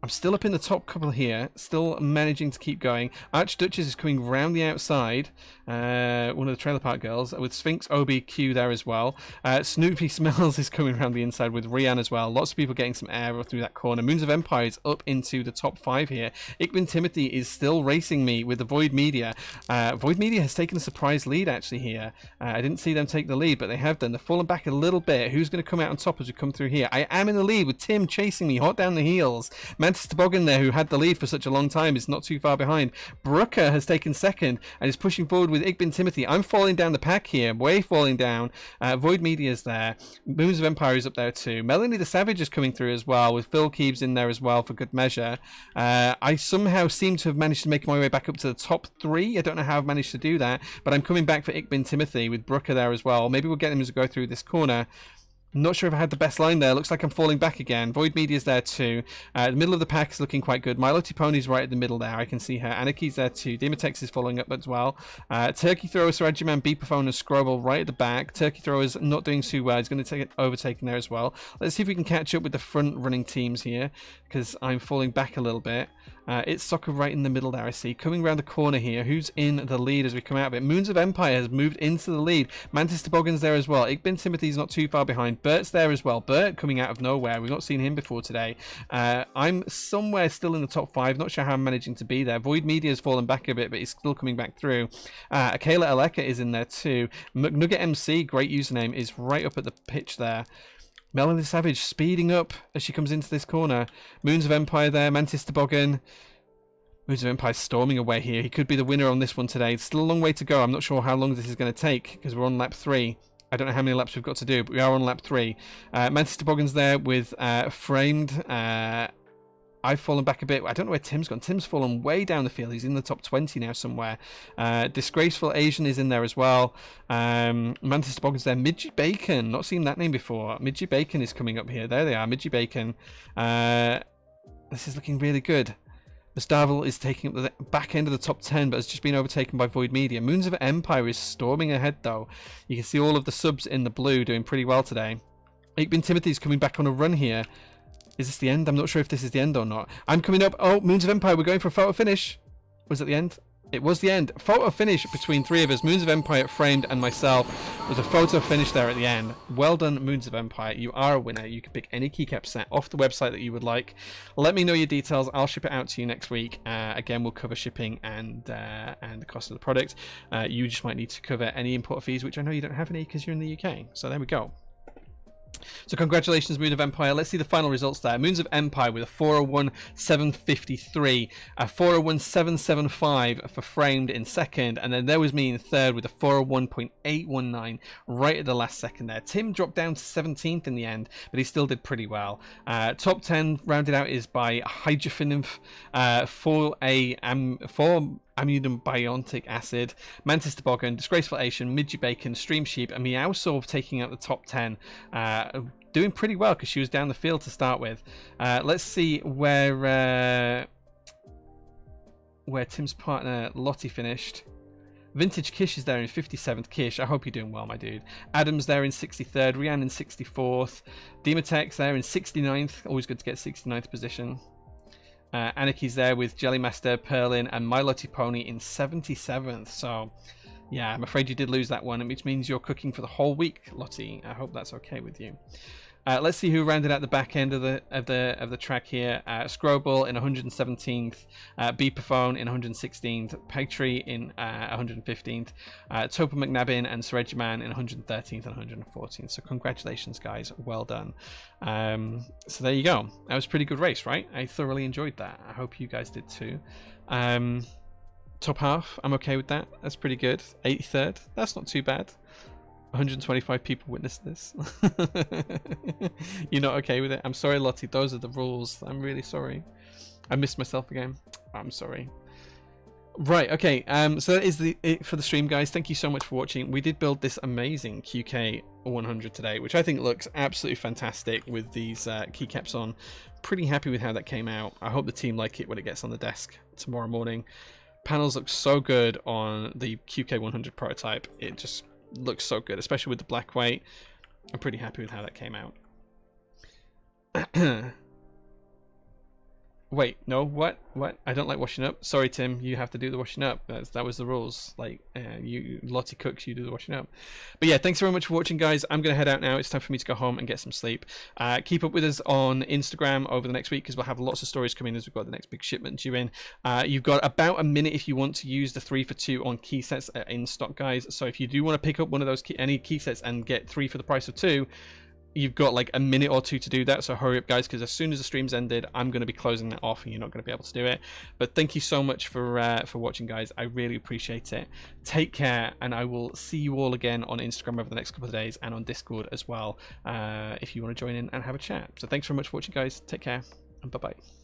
I'm still up in the top couple here, still managing to keep going. Archduchess is coming round the outside, one of the Trailer Park Girls, with Sphinx OBQ there as well. Snoopy Smells is coming around the inside with Rian as well. Lots of people getting some air through that corner. Moons of Empire is up into the top 5 here. Ikbin Timothy is still racing me with the Void Media. Void Media has taken a surprise lead actually here. I didn't see them take the lead, but they have done. They've fallen back a little bit. Who's going to come out on top as we come through here? I am in the lead with Tim chasing me hot down the heels. Mantis Toboggan there, who had the lead for such a long time, is not too far behind. Brooker has taken second and is pushing forward with Ikbin Timothy. I'm falling down the pack here, way falling down. Void Media's there. Moons of Empire is up there too. Melanie the Savage is coming through as well, with Phil Keebs in there as well for good measure. I somehow seem to have managed to make my way back up to the top 3. I don't know how I've managed to do that, but I'm coming back for Ikbin Timothy with Brooker there as well. Maybe we'll get him as we go through this corner. Not sure if I had the best line there. Looks like I'm falling back again. Void Media's there too. The middle of the pack is looking quite good. Milo Pony's right at the middle there. I can see her. Anarchy's there too. Demotex is following up as well. Turkey Thrower, Sarajiman, Beeperphone, and Scrobble right at the back. Turkey Thrower's not doing too well. He's going to take it overtaken there as well. Let's see if we can catch up with the front running teams here, because I'm falling back a little bit. It's Soccer right in the middle there, I see. Coming around the corner here. Who's in the lead as we come out of it? Moons of Empire has moved into the lead. Mantis Toboggan's there as well. Ikbin Timothy's not too far behind. Bert's there as well. Bert coming out of nowhere. We've not seen him before today. I'm somewhere still in the top 5. Not sure how I'm managing to be there. Void Media's fallen back a bit, but he's still coming back through. Akela Aleka is in there too. McNugget MC, great username, is right up at the pitch there. Melanie the Savage speeding up as she comes into this corner. Moons of Empire there. Mantis Toboggan. Moons of Empire storming away here. He could be the winner on this one today. It's still a long way to go. I'm not sure how long this is going to take, because we're on lap 3. I don't know how many laps we've got to do, but we are on lap 3. Mantis Toboggan's there with Framed. I've fallen back a bit. I don't know where Tim's gone. Tim's fallen way down the field. He's in the top 20 now somewhere. Disgraceful Asian is in there as well. Mantis Toboggan's there. Midgie Bacon. Not seen that name before. Midgie Bacon is coming up here. There they are. Midgie Bacon. This is looking really good. Mustavel is taking up the back end of the top 10, but has just been overtaken by Void Media. Moons of Empire is storming ahead, though. You can see all of the subs in the blue doing pretty well today. Aikman Timothy's coming back on a run here. Is this the end? I'm not sure if this is the end or not. I'm coming up. Oh, Moons of Empire, we're going for a photo finish. Was it the end? It was the end. Photo finish between three of us. Moons of Empire, Framed, and myself. Was a photo finish there at the end. Well done, Moons of Empire. You are a winner. You can pick any keycap set off the website that you would like. Let me know your details. I'll ship it out to you next week. Again, we'll cover shipping and the cost of the product. You just might need to cover any import fees, which I know you don't have any because you're in the UK. So there we go. So congratulations, Moon of Empire. Let's see the final results there. Moons of Empire with a 401.753, a 401.775 for Framed in second, and then there was me in third with a 401.819 right at the last second there. Tim dropped down to 17th in the end, but he still did pretty well. Top 10 rounded out is by Hydrofinif, 4 Ammunium Biontic Acid, Mantis Toboggan, Disgraceful Asian, Midgie Bacon, Stream Sheep, and Meowsaw taking out the top 10. Doing pretty well because she was down the field to start with. Let's see where Tim's partner Lottie finished. Vintage Kish is there in 57th. Kish, I hope you're doing well, my dude. Adam's there in 63rd. Rian in 64th. Dematech's there in 69th. Always good to get 69th position. Anarchy's there with Jellymaster, Perlin, and My Lottie Pony in 77th. So, yeah, I'm afraid you did lose that one, which means you're cooking for the whole week, Lottie. I hope that's okay with you. Let's see who rounded out the back end of the track here. Scrobel in 117th, Beeperphone in 116th, Pegtree in 115th, Topa McNabbin and Sregiman in 113th and 114th. So congratulations, guys. Well done. So there you go. That was a pretty good race, right? I thoroughly enjoyed that. I hope you guys did too. Top half, I'm okay with that. That's pretty good. 83rd, that's not too bad. 125 people witnessed this. You're not okay with it? I'm sorry, Lottie. Those are the rules. I'm really sorry. I missed myself again. I'm sorry. Right, okay. So that is it for the stream, guys. Thank you so much for watching. We did build this amazing QK100 today, which I think looks absolutely fantastic with these keycaps on. Pretty happy with how that came out. I hope the team like it when it gets on the desk tomorrow morning. Panels look so good on the QK100 prototype. It just looks so good, especially with the black weight. I'm pretty happy with how that came out. Wait, no, what? I don't like washing up. Sorry, Tim, you have to do the washing up. That was the rules. Like, you, Lottie cooks, you do the washing up. But yeah, thanks very much for watching, guys. I'm going to head out now. It's time for me to go home and get some sleep. Keep up with us on Instagram over the next week because we'll have lots of stories coming as we've got the next big shipment due in. You've got about a minute if you want to use the 3 for 2 on key sets in stock, guys. So if you do want to pick up one of those any key sets and get 3 for the price of 2, you've got like a minute or two to do that, so hurry up, guys, because as soon as the stream's ended, I'm going to be closing that off and you're not going to be able to do it. But thank you so much for watching, guys. I really appreciate it. Take care, and I will see you all again on Instagram over the next couple of days and on Discord as well if you want to join in and have a chat. So thanks very much for watching, guys. Take care, and bye-bye.